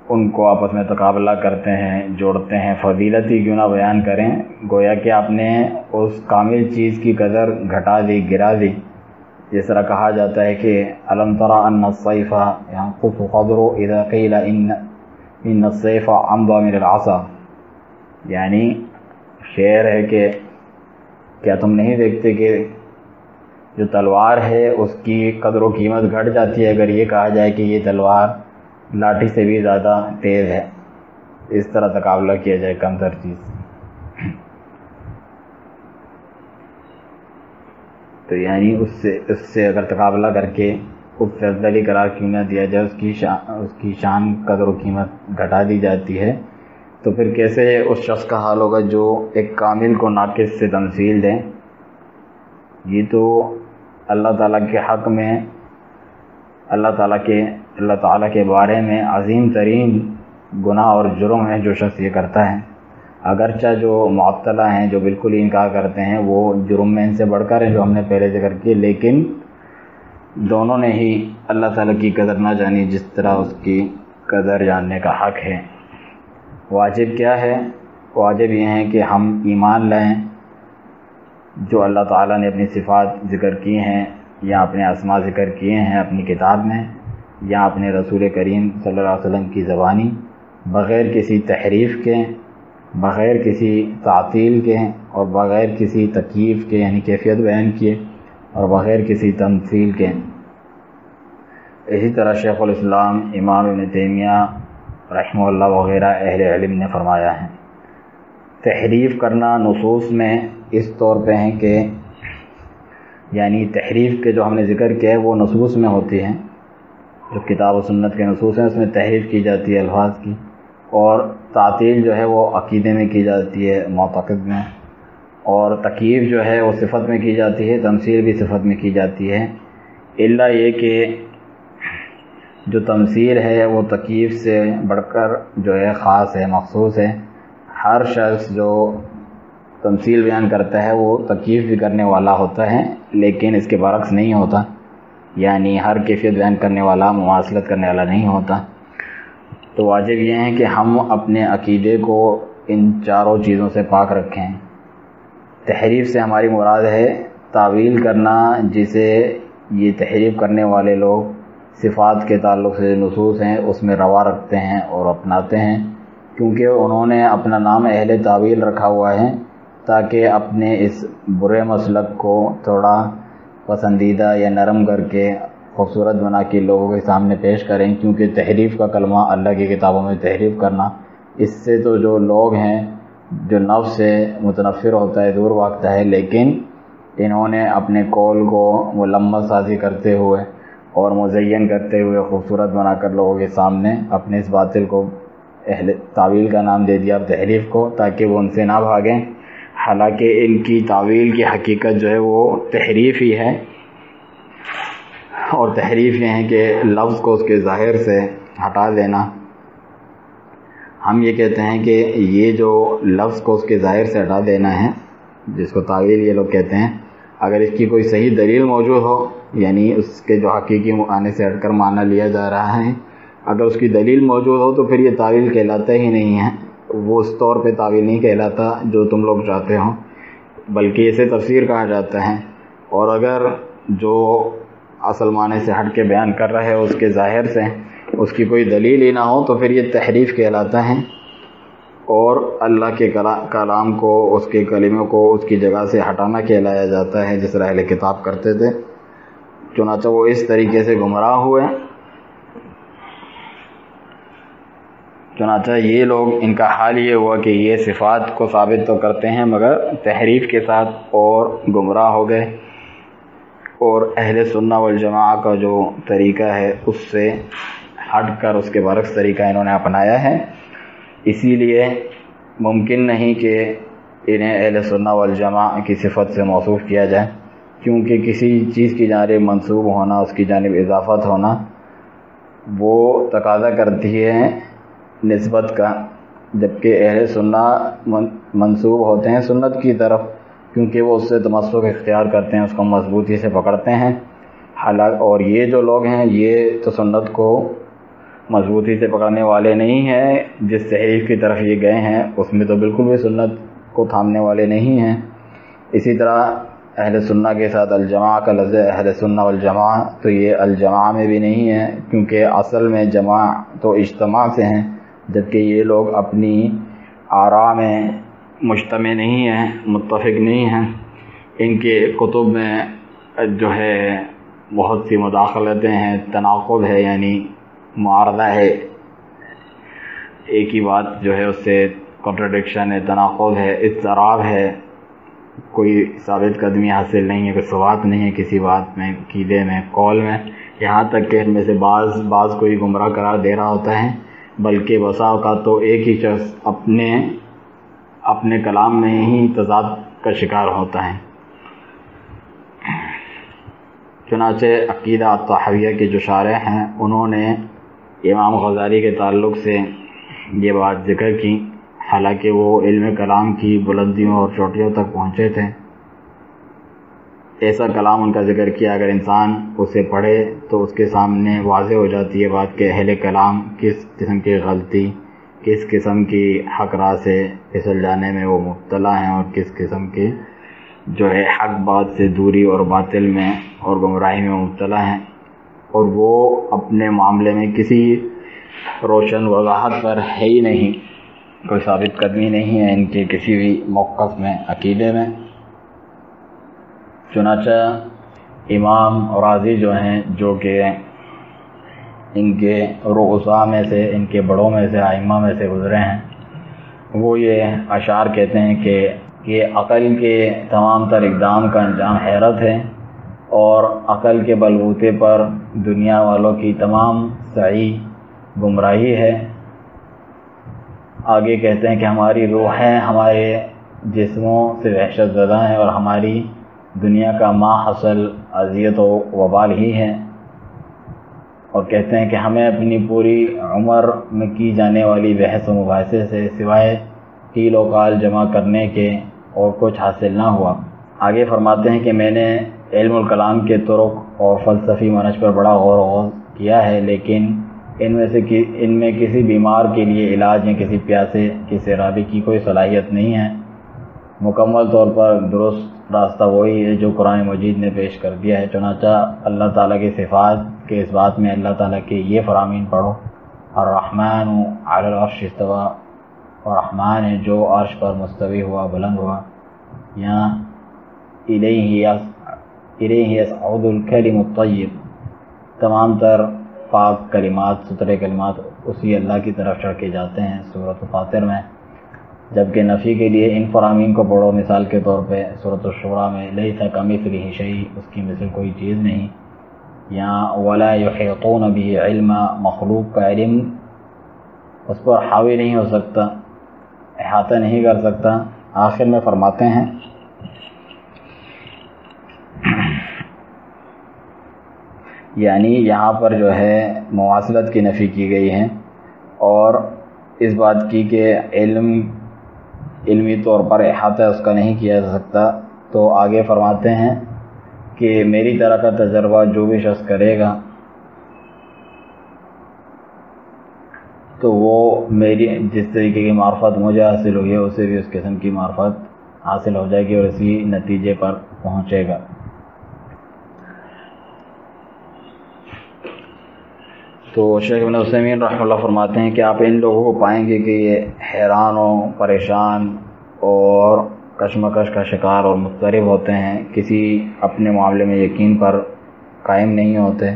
ان کو آپس میں تقابلہ کرتے ہیں، جوڑتے ہیں، فضیلت ہی کیوں نہ بیان کریں، گویا کہ آپ نے اس کامل چیز کی قدر گھٹا دی، گرا دی۔ جس طرح کہا جاتا ہے کہ الم تری ان السیف ينقص قدره اذا قیل ان السیف امضى من العصا، یعنی شعر ہے کہ کیا تم نہیں دیکھتے کہ جو تلوار ہے اس کی قدر و قیمت گھٹ جاتی ہے اگر یہ کہا جائے کہ یہ تلوار لاٹھی سے بھی زیادہ تیز ہے، اس طرح تقابلہ کیا جائے کم تر چیز۔ تو یعنی اس سے اگر تقابلہ کر کے اس سے افضلی قرار کیوں نہ دیا جائے، اس کی شان قدر و قیمت گھٹا دی جاتی ہے، تو پھر کیسے اس شخص کا حال ہوگا جو ایک کامل کو ناقص سے تمثیل دیں۔ یہ تو اللہ تعالیٰ کے حق میں، اللہ تعالیٰ کے بارے میں عظیم ترین گناہ اور جرم ہے جو شخص یہ کرتا ہے۔ اگرچہ جو معطلہ ہیں، جو بالکل ہی انکار کرتے ہیں، وہ جرم میں ان سے بڑھ کر ہیں جو ہم نے پہلے ذکر کیے، لیکن دونوں نے ہی اللہ تعالیٰ کی قدر نہ جانی جس طرح اس کی قدر جاننے کا حق ہے۔ واجب کیا ہے؟ واجب یہ ہے کہ ہم ایمان لائیں جو اللہ تعالیٰ نے اپنی صفات ذکر کی ہیں یا اپنے اسماء ذکر کیے ہیں اپنی کتاب میں یا اپنے رسول کریم صلی اللہ علیہ وسلم کی زبانی، بغیر کسی تحریف کے، بغیر کسی تعطیل کے اور بغیر کسی تکییف کے یعنی کیفیت بیان کیے اور بغیر کسی تمثیل کے۔ اسی طرح شیخ الاسلام امام ابن تیمیہ رحمہ اللہ وغیرہ اہل علم نے فرمایا ہے، تحریف کرنا نصوص میں اس طور پہ ہیں کہ یعنی تحریف کے جو ہم نے ذکر کیا ہے وہ نصوص میں ہوتی ہیں، جو کتاب و سنت کے نصوص ہیں اس میں تحریف کی جاتی ہے الفاظ کی، اور تعطیل جو ہے وہ عقیدے میں کی جاتی ہے معتقد میں، اور تکییف جو ہے وہ صفت میں کی جاتی ہے، تمثیل بھی صفت میں کی جاتی ہے، الا یہ کہ جو تمثیل ہے وہ تکییف سے بڑھ کر جو ہے خاص ہے، مخصوص ہے۔ ہر شخص جو تمثیل بیان کرتا ہے وہ تکییف بھی کرنے والا ہوتا ہے، لیکن اس کے برعکس نہیں ہوتا، یعنی ہر کیفیت بیان کرنے والا مماثلت کرنے والا نہیں ہوتا۔ تو واجب یہ ہے کہ ہم اپنے عقیدے کو ان چاروں چیزوں سے پاک رکھیں۔ تحریف سے ہماری مراد ہے تعویل کرنا، جسے یہ تحریف کرنے والے لوگ صفات کے تعلق سے نصوص ہیں اس میں روا رکھتے ہیں اور اپناتے ہیں، کیونکہ انہوں نے اپنا نام اہل تعویل رکھا ہوا ہے تاکہ اپنے اس برے مسلک کو تھوڑا پسندیدہ یا نرم کر کے خوبصورت بنا کے لوگوں کے سامنے پیش کریں، کیونکہ تحریف کا کلمہ اللہ کی کتابوں میں تحریف کرنا، اس سے تو جو لوگ ہیں جو نفس سے متنفر ہوتا ہے، دور بھاگتا ہے، لیکن انہوں نے اپنے قول کو ملمس سازی کرتے ہوئے اور مزین کرتے ہوئے خوبصورت بنا کر لوگوں کے سامنے اپنے اس باطل کو اہل تعویل کا نام دے دیا، تحریف کو، تاکہ وہ ان سے نہ بھاگیں، حالانکہ ان کی تعویل کی حقیقت جو ہے وہ تحریف ہی ہے، اور تحریف یہ ہے کہ لفظ کو اس کے ظاہر سے ہٹا دینا۔ ہم یہ کہتے ہیں کہ یہ جو لفظ کو اس کے ظاہر سے ہٹا دینا ہے، جس کو تعویل یہ لوگ کہتے ہیں، اگر اس کی کوئی صحیح دلیل موجود ہو، یعنی اس کے جو حقیقی معنی سے ہٹ کر معنی لیا جا رہا ہے، اگر اس کی دلیل موجود ہو تو پھر یہ تعویل کہلاتا ہی نہیں ہے، وہ اس طور پہ تعویل نہیں کہلاتا جو تم لوگ چاہتے ہو، بلکہ اسے تفسیر کہا جاتا ہے۔ اور اگر جو اصل معنی سے ہٹ کے بیان کر رہا ہے اس کے ظاہر سے اس کی کوئی دلیل ہی نہ ہو تو پھر یہ تحریف کہلاتا ہے، اور اللہ کے کلام کو، اس کے کلموں کو اس کی جگہ سے ہٹانا کہلایا جاتا ہے، جس طرح اہل کتاب کرتے تھے۔ چنانچہ وہ اس طریقے سے گمراہ ہوئے۔ چنانچہ یہ لوگ، ان کا حال یہ ہوا کہ یہ صفات کو ثابت تو کرتے ہیں مگر تحریف کے ساتھ، اور گمراہ ہو گئے، اور اہل سنہ والجماعہ کا جو طریقہ ہے اس سے ہٹ کر اس کے برعکس طریقہ انہوں نے اپنایا ہے۔ اسی لیے ممکن نہیں کہ انہیں اہل سنہ والجماعہ کی صفت سے موصوف کیا جائے، کیونکہ کسی چیز کی جانب منسوب ہونا، اس کی جانب اضافت ہونا، وہ تقاضا کرتی ہے نسبت کا، جبکہ اہل سنہ منسوب ہوتے ہیں سنت کی طرف، کیونکہ وہ اس سے تمسک اختیار کرتے ہیں، اس کو مضبوطی سے پکڑتے ہیں۔ اور یہ جو لوگ ہیں یہ تو سنت کو مضبوطی سے پکڑنے والے نہیں ہیں، جس تحریف کی طرف یہ گئے ہیں اس میں تو بالکل بھی سنت کو تھامنے والے نہیں ہیں۔ اسی طرح اہل سنہ کے ساتھ الجماع کا لفظ اہل سنہ والجماع، تو یہ الجماع میں بھی نہیں ہے، کیونکہ اصل میں جماع تو اجتماع سے ہیں، جبکہ یہ لوگ اپنی آراء میں مجتمع نہیں ہیں، متفق نہیں ہیں۔ ان کے کتب میں جو ہے بہت سی مداخلتیں ہیں، تناقض ہے، یعنی معارضہ ہے، ایک ہی بات جو ہے اس سے کنٹراڈکشن ہے، تناقض ہے، اضطراب ہے، کوئی ثابت قدمی حاصل نہیں ہے، کوئی ثبات نہیں ہے کسی بات میں، عقیدے میں، قول میں، یہاں تک کہ ان میں سے بعض کوئی گمراہ قرار دے رہا ہوتا ہے، بلکہ بسا اوقات تو ایک ہی شخص اپنے کلام میں ہی تضاد کا شکار ہوتا ہے۔ چنانچہ عقیدہ الطحاویہ کے جو شارح ہیں انہوں نے امام غزالی کے تعلق سے یہ بات ذکر کی، حالانکہ وہ علم کلام کی بلندیوں اور چوٹیوں تک پہنچے تھے۔ ایسا کلام ان کا ذکر کیا، اگر انسان اسے پڑھے تو اس کے سامنے واضح ہو جاتی ہے بات کہ اہل کلام کس قسم کی غلطی، کس قسم کی حق راہ سے پھسل جانے میں وہ مبتلا ہیں، اور کس قسم کی جو ہے حق بات سے دوری اور باطل میں اور گمراہی میں مبتلا ہیں، اور وہ اپنے معاملے میں کسی روشن وضاحت پر ہے ہی نہیں، کوئی ثابت قدمی نہیں ہے ان کے کسی بھی موقف میں، عقیدے میں۔ چنانچہ امام راضی جو ہیں، جو کہ ان کے رؤساء میں سے، ان کے بڑوں میں سے، ائمہ میں سے گزرے ہیں، وہ یہ اشعار کہتے ہیں کہ عقل کے تمام تر اقدام کا انجام حیرت ہے، اور عقل کے بلبوتے پر دنیا والوں کی تمام سعی گمراہی ہے۔ آگے کہتے ہیں کہ ہماری روحیں ہمارے جسموں سے وحشت زدہ ہیں، اور ہماری دنیا کا ما حاصل اذیت و وبال ہی ہے، اور کہتے ہیں کہ ہمیں اپنی پوری عمر میں کی جانے والی بحث و مباحثے سے سوائے قیل و قال جمع کرنے کے اور کچھ حاصل نہ ہوا۔ آگے فرماتے ہیں کہ میں نے علم الکلام کے طرق اور فلسفی منہج پر بڑا غور و خوض کیا ہے، لیکن ان میں کسی بیمار کے لیے علاج یا کسی پیاسے کی سیرابی کی کوئی صلاحیت نہیں ہے۔ مکمل طور پر درست راستہ وہی ہے جو قرآن مجید نے پیش کر دیا ہے۔ چنانچہ اللہ تعالیٰ کی صفات کے اس بات میں اللہ تعالیٰ کے یہ فرامین پڑھو، الرحمن علی العرش استوى، اور رحمان ہے جو عرش پر مستوی ہوا، بلند ہوا، یہاں الیہ یصعد الکلم الطیب، تمام تر پاک کلمات، ستھرے کلمات اسی اللہ کی طرف چڑھ کے جاتے ہیں سورۃ فاطر میں۔ جبکہ نفی کے لیے ان فرامین کو پڑھو، مثال کے طور پہ سورۃ الشورى میں لیس کمثلہ شیء، اس کی مثل کوئی چیز نہیں، یہاں ولا یحیطون بہ علما، مخلوق کا علم اس پر حاوی نہیں ہو سکتا، احاطہ نہیں کر سکتا۔ آخر میں فرماتے ہیں یعنی یہاں پر جو ہے مواصلت کی نفی کی گئی ہے، اور اس بات کی کہ علمی طور پر احاطہ اس کا نہیں کیا جا سکتا۔ تو آگے فرماتے ہیں کہ میری طرح کا تجربہ جو بھی شخص کرے گا تو وہ میری جس طریقے کی معرفت مجھے حاصل ہوئی ہے اسے بھی اس قسم کی معرفت حاصل ہو جائے گی، اور اسی نتیجے پر پہنچے گا۔ تو شیخ ابن عثیمین رحمہ اللہ فرماتے ہیں کہ آپ ان لوگوں کو پائیں گے کہ یہ حیران و پریشان اور کشمکش کا شکار اور مضطرب ہوتے ہیں، کسی اپنے معاملے میں یقین پر قائم نہیں ہوتے،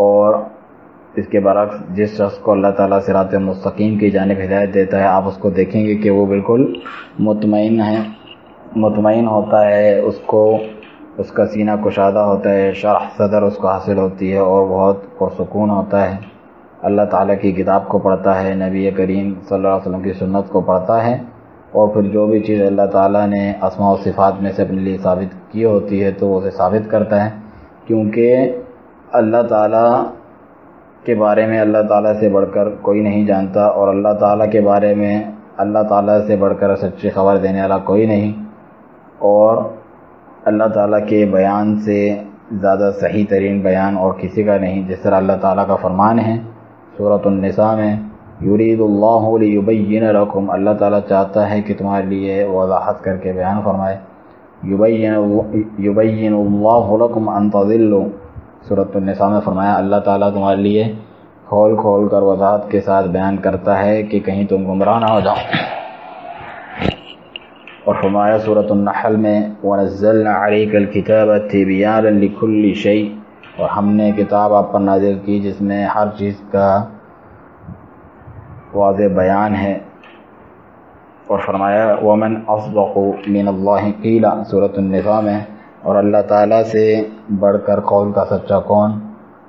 اور اس کے برعکس جس شخص کو اللہ تعالیٰ صراط مستقیم کی جانب ہدایت دیتا ہے، آپ اس کو دیکھیں گے کہ وہ بالکل مطمئن ہوتا ہے، اس کا سینہ کشادہ ہوتا ہے، شرح صدر اس کو حاصل ہوتی ہے، اور بہت پرسکون ہوتا ہے، اللہ تعالیٰ کی کتاب کو پڑھتا ہے، نبی کریم صلی اللہ علیہ وسلم کی سنت کو پڑھتا ہے، اور پھر جو بھی چیز اللہ تعالیٰ نے اسماء و صفات میں سے اپنے لیے ثابت کی ہوتی ہے تو وہ اسے ثابت کرتا ہے، کیونکہ اللہ تعالیٰ کے بارے میں اللہ تعالیٰ سے بڑھ کر کوئی نہیں جانتا، اور اللہ تعالیٰ کے بارے میں اللہ تعالیٰ سے بڑھ کر سچی خبر دینے والا کوئی نہیں، اور اللہ تعالیٰ کے بیان سے زیادہ صحیح ترین بیان اور کسی کا نہیں، جس طرح اللہ تعالیٰ کا فرمان ہے سورۃ النساء میں یرید اللہ لیبین لکم، اللہ تعالیٰ چاہتا ہے کہ تمہارے لیے وضاحت کر کے بیان فرمائے، یبین اللہ لکم ان تضلوا، سورۃ النساء میں فرمایا اللہ تعالیٰ تمہارے لیے کھول کھول کر وضاحت کے ساتھ بیان کرتا ہے کہ کہیں تم گمراہ نہ ہو جاؤ۔ اور فرمایا سورۃ النحل میں وَنَزَّلْنَا عَلَيْكَ الْكِتَابَ تِبْيَانًا لِكُلِّ شَيْءٍ، اور ہم نے کتاب آپ پر نازل کی جس میں ہر چیز کا واضح بیان ہے۔ اور فرمایا وَمَنْ أَصْدَقُ مِنَ اللَّهِ قِيلًا، سورۃ النساء میں، اور اللہ تعالیٰ سے بڑھ کر قول کا سچا کون؟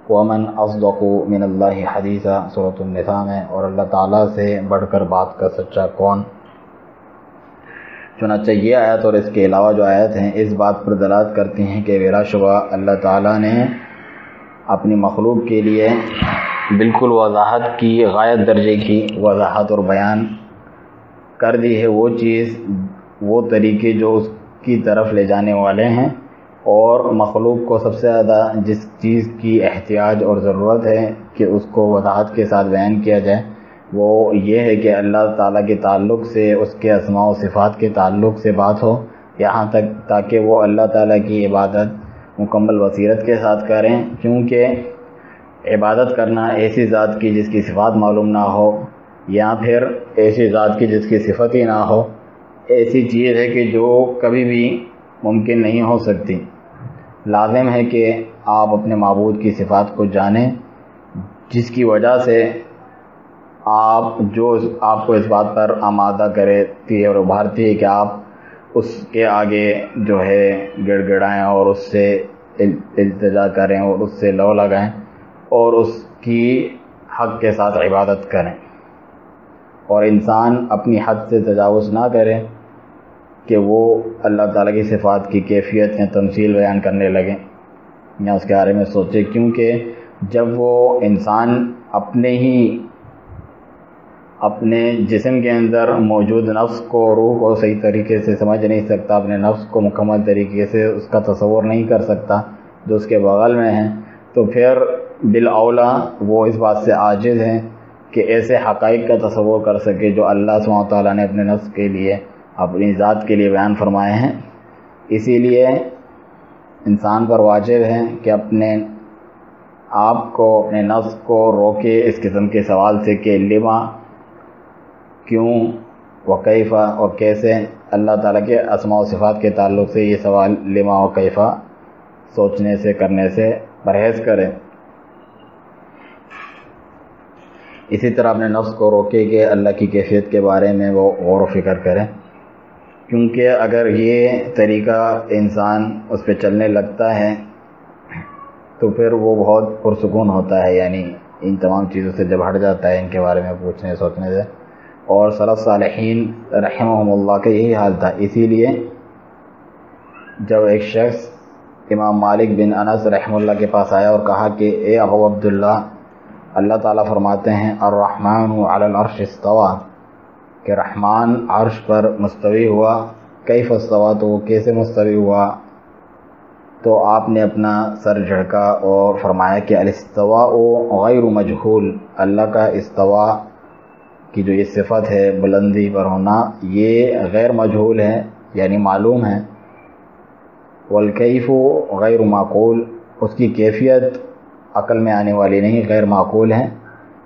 وَمَنْ أَصْدَقُ مِنَ اللَّهِ حَدِيثًا، سورۃ النساء میں، اور اللہ تعالیٰ سے بڑھ کر بات کا سچا کون؟ چنانچہ یہ آیت اور اس کے علاوہ جو آیت ہیں اس بات پر دلالت کرتی ہیں کہ بلا شبہ اللہ تعالیٰ نے اپنی مخلوق کے لیے بالکل وضاحت کی، غایت درجے کی وضاحت اور بیان کر دی ہے، وہ چیز، وہ طریقے جو اس کی طرف لے جانے والے ہیں، اور مخلوق کو سب سے زیادہ جس چیز کی احتیاج اور ضرورت ہے کہ اس کو وضاحت کے ساتھ بیان کیا جائے وہ یہ ہے کہ اللہ تعالیٰ کے تعلق سے، اس کے اسماء و صفات کے تعلق سے بات ہو، یہاں تک تاکہ وہ اللہ تعالیٰ کی عبادت مکمل بصیرت کے ساتھ کریں، کیونکہ عبادت کرنا ایسی ذات کی جس کی صفات معلوم نہ ہو، یا پھر ایسی ذات کی جس کی صفت ہی نہ ہو، ایسی چیز ہے کہ جو کبھی بھی ممکن نہیں ہو سکتی۔ لازم ہے کہ آپ اپنے معبود کی صفات کو جانیں، جس کی وجہ سے آپ کو اس بات پر آمادہ کرتی ہے اور ابھارتی ہے کہ آپ اس کے آگے جو ہے گڑ گڑائیں اور اس سے التجا کریں اور اس سے لو لگائیں اور اس کی حق کے ساتھ عبادت کریں، اور انسان اپنی حد سے تجاوز نہ کرے کہ وہ اللہ تعالیٰ کی صفات کی کیفیت یا تمثیل بیان کرنے لگے یا اس کے بارے میں سوچے، کیونکہ جب وہ انسان اپنے جسم کے اندر موجود نفس کو، روح کو صحیح طریقے سے سمجھ نہیں سکتا، اپنے نفس کو مکمل طریقے سے اس کا تصور نہیں کر سکتا جو اس کے بغل میں ہیں، تو پھر بالاولیٰ وہ اس بات سے عاجز ہیں کہ ایسے حقائق کا تصور کر سکے جو اللہ سبحانہ و تعالیٰ نے اپنے نفس کے لیے، اپنی ذات کے لیے بیان فرمائے ہیں۔ اسی لیے انسان پر واجب ہے کہ اپنے آپ کو، اپنے نفس کو روکے اس قسم کے سوال سے کہ لما، کیوں، وکیفہ، اور کیسے۔ اللہ تعالیٰ کے اسماء و صفات کے تعلق سے یہ سوال لما و کیفہ سوچنے سے، کرنے سے پرہیز کریں۔ اسی طرح اپنے نفس کو روکے کہ اللہ کی کیفیت کے بارے میں وہ غور و فکر کریں، کیونکہ اگر یہ طریقہ انسان اس پہ چلنے لگتا ہے تو پھر وہ بہت پرسکون ہوتا ہے، یعنی ان تمام چیزوں سے جب ہٹ جاتا ہے ان کے بارے میں پوچھنے سوچنے سے۔ اور سلف صالحین رحمہم اللہ کا یہی حال تھا۔ اسی لیے جب ایک شخص امام مالک بن انس رحمہ اللہ کے پاس آیا اور کہا کہ اے ابو عبداللہ، اللہ تعالیٰ فرماتے ہیں الرحمن علی العرش استوى، کہ رحمان عرش پر مستوی ہوا، کیف استوى، تو وہ کیسے مستوی ہوا؟ تو آپ نے اپنا سر جھڑکا اور فرمایا کہ الاستواء غیر مجہول، اللہ کا استوا کی جو یہ صفت ہے بلندی پر ہونا، یہ غیر مجہول ہے، یعنی معلوم ہے۔ والکیف غیر معقول، اس کی کیفیت عقل میں آنے والی نہیں، غیر معقول ہے۔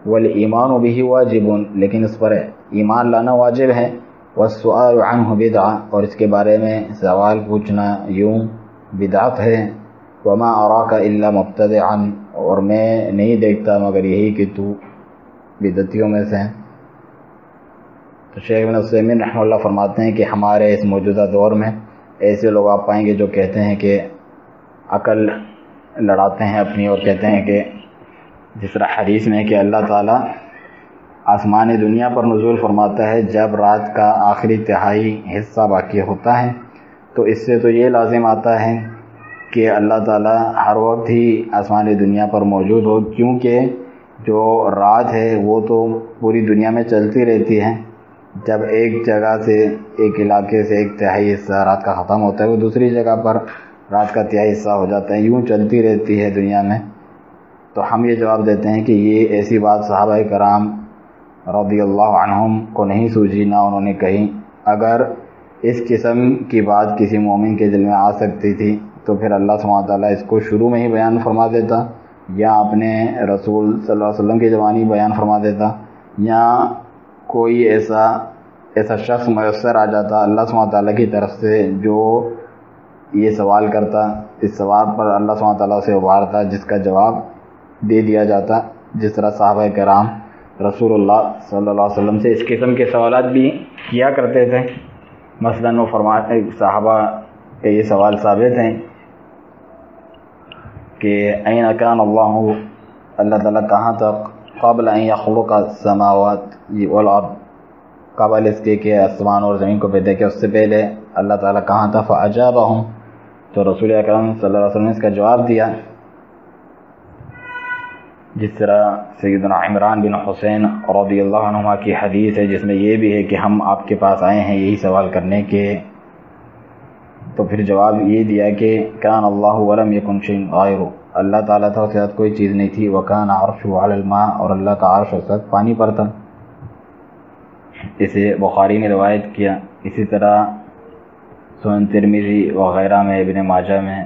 والایمان به واجب، لیکن اس پر ایمان لانا واجب ہے۔ والسؤال عنہ بدعہ، اور اس کے بارے میں سوال پوچھنا یوں بدعت ہے۔ وما اراک الا مبتدعا، اور میں نہیں دیکھتا مگر یہی کہ تو بدعتیوں میں سے ہیں۔ تو شیخ ابن عثیمین رحمہ اللہ فرماتے ہیں کہ ہمارے اس موجودہ دور میں ایسے لوگ آپ پائیں گے جو کہتے ہیں کہ عقل لڑاتے ہیں اپنی، اور کہتے ہیں کہ جس طرح حدیث میں کہ اللہ تعالیٰ آسمان دنیا پر نزول فرماتا ہے جب رات کا آخری تہائی حصہ باقی ہوتا ہے، تو اس سے تو یہ لازم آتا ہے کہ اللہ تعالیٰ ہر وقت ہی آسمان دنیا پر موجود ہو، کیونکہ جو رات ہے وہ تو پوری دنیا میں چلتی رہتی ہے۔ جب ایک جگہ سے، ایک علاقے سے ایک تہائی حصہ رات کا ختم ہوتا ہے، وہ دوسری جگہ پر رات کا تہائی حصہ ہو جاتا ہے، یوں چلتی رہتی ہے دنیا میں۔ تو تو ہم یہ جواب دیتے ہیں کہ یہ ایسی بات صحابہ کرام رضی اللہ عنہم کو نہیں سوجی، نہ انہوں نے کہی۔ اگر اس قسم کی بات کسی مومن کے دل میں آ سکتی تھی تو پھر اللہ سبحانہ تعالیٰ اس کو شروع میں ہی بیان فرما دیتا، یا اپنے رسول صلی اللہ علیہ وسلم کی زبانی بیان فرما دیتا، یا کوئی ایسا شخص میسر آ جاتا اللہ سبحانہ تعالیٰ کی طرف سے جو یہ سوال کرتا، اس سوال پر اللہ سبحانہ تعالیٰ سے ابھارتا، جس کا جواب دے دیا جاتا، جس طرح صحابہ کرام رسول اللہ صلی اللہ علیہ وسلم سے اس قسم کے سوالات بھی کیا کرتے تھے۔ مثلاً وہ فرماتے، صحابہ کے یہ سوال ثابت ہیں کہ این کان اللہ تعالیٰ کہاں تک قبل ان یخلق السماوات والارض، قبل اس کے کہ آسمان اور زمین کو پیدا کیا اس سے پہلے اللہ تعالیٰ کہاں تھا؟ فاجابہم، تو رسول اکرم صلی اللہ علیہ وسلم نے اس کا جواب دیا، جس طرح سیدنا عمران بن حسین رضی اللہ عنہما کی حدیث ہے جس میں یہ بھی ہے کہ ہم آپ کے پاس آئے ہیں یہی سوال کرنے کے، تو پھر جواب یہ دیا کہ کان اللہ ولم یکن شیء غیرہ، اللہ تعالیٰ تھا، اس کے ساتھ کوئی چیز نہیں تھی، وکان عرشہ علی الماء، اور اللہ کا عرش اس وقت پانی پر تھا۔ اسے بخاری نے روایت کیا۔ اسی طرح سنن ترمذی وغیرہ میں، ابن ماجہ میں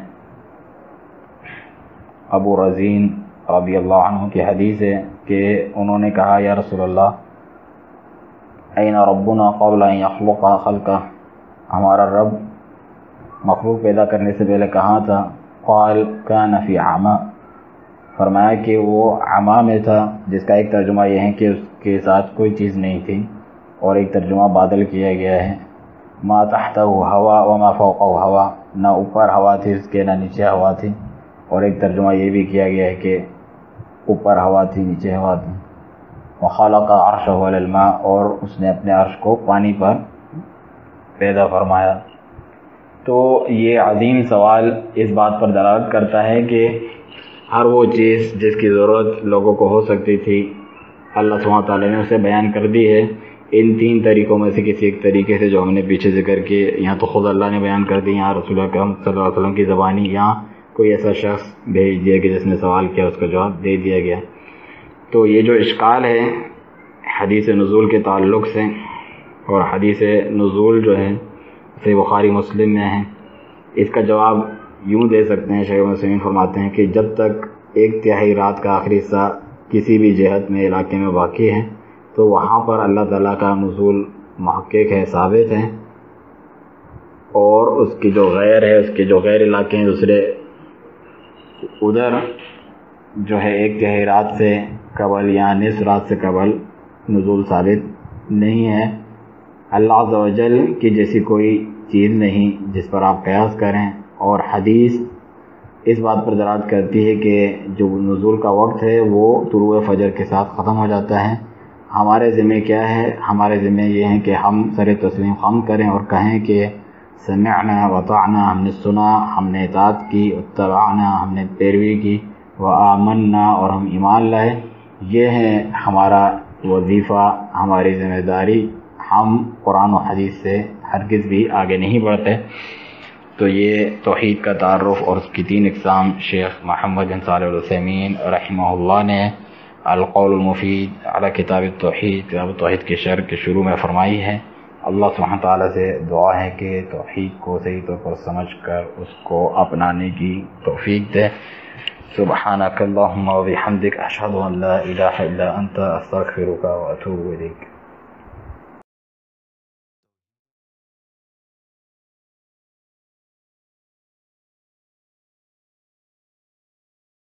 ابو رزین رضی اللہ عنہ کی حدیث ہے کہ انہوں نے کہا یا رسول اللہ این ربنا قبل ان یخلق خلقہ، ہمارا رب مخلوق پیدا کرنے سے پہلے کہاں تھا؟ قال کان فی عما، فرمایا کہ وہ عما میں تھا، جس کا ایک ترجمہ یہ ہے کہ اس کے ساتھ کوئی چیز نہیں تھی، اور ایک ترجمہ بدل کیا گیا ہے ما تحتہ ہوا وما فوقہ ہوا، نہ اوپر ہوا تھی اس کے نہ نیچے ہوا تھی، اور ایک ترجمہ یہ بھی کیا گیا ہے کہ اوپر ہوا تھی نیچے ہوا تھی۔ وخلق عرشہ علی الماء، اور اس نے اپنے عرش کو پانی پر پیدا فرمایا۔ تو یہ عظیم سوال اس بات پر دلالت کرتا ہے کہ ہر وہ چیز جس کی ضرورت لوگوں کو ہو سکتی تھی اللہ سبحانہ تعالیٰ نے اسے بیان کر دی ہے، ان تین طریقوں میں سے کسی ایک طریقے سے جو ہم نے پیچھے ذکر کیے، یہاں تو خود اللہ نے بیان کر دی، یہاں رسول اکرم صلی اللہ علیہ وسلم کی زبانی، یہاں کوئی ایسا شخص بھیج دیا کہ جس نے سوال کیا اس کا جواب دے دیا گیا۔ تو یہ جو اشکال ہے حدیث نزول کے تعلق سے، اور حدیث نزول جو ہے صحیح بخاری مسلم میں ہے، اس کا جواب یوں دے سکتے ہیں، شیخ مسلمین فرماتے ہیں کہ جب تک 1/3 رات کا آخری حصہ کسی بھی جہت میں علاقے میں واقع ہے تو وہاں پر اللہ تعالیٰ کا نزول محقق ہے، ثابت ہے، اور اس کی جو غیر ہے، اس کے جو غیر علاقے ہیں دوسرے، ادھر جو ہے 1/3 رات سے قبل یا نصف رات سے قبل نزول ثابت نہیں ہے۔ اللہ عز و جل کی جیسی کوئی چیز نہیں جس پر آپ قیاس کریں، اور حدیث اس بات پر دلالت کرتی ہے کہ جو نزول کا وقت ہے وہ طلوع فجر کے ساتھ ختم ہو جاتا ہے۔ ہمارے ذمہ کیا ہے؟ ہمارے ذمہ یہ ہے کہ ہم سر تسلیم خم کریں اور کہیں کہ سمعنا وطعنا، ہم نے سنا، ہم نے اطاعت کی، اتبعنا، ہم نے پیروی کی، وآمنا، اور ہم ایمان لائے۔ یہ ہے ہمارا وظیفہ، ہماری ذمہ داری۔ ہم قرآن و حدیث سے ہرگز بھی آگے نہیں بڑھتے۔ تو یہ توحید کا تعارف اور اس کی 3 اقسام شیخ محمد بن صالح العثیمین رحمہ اللہ نے القول المفید علی کتاب التوحید، کتاب التوحید کی شرح کے شروع میں فرمائی ہے۔ اللہ سبحانہ تعالیٰ سے دعا ہے کہ توحید کو صحیح طور پر سمجھ کر اس کو اپنانے کی توفیق دے۔ سبحانک اللہم و بحمدک، اشہد ان لا الہ الا انت، استغفرک و اتوب الیک۔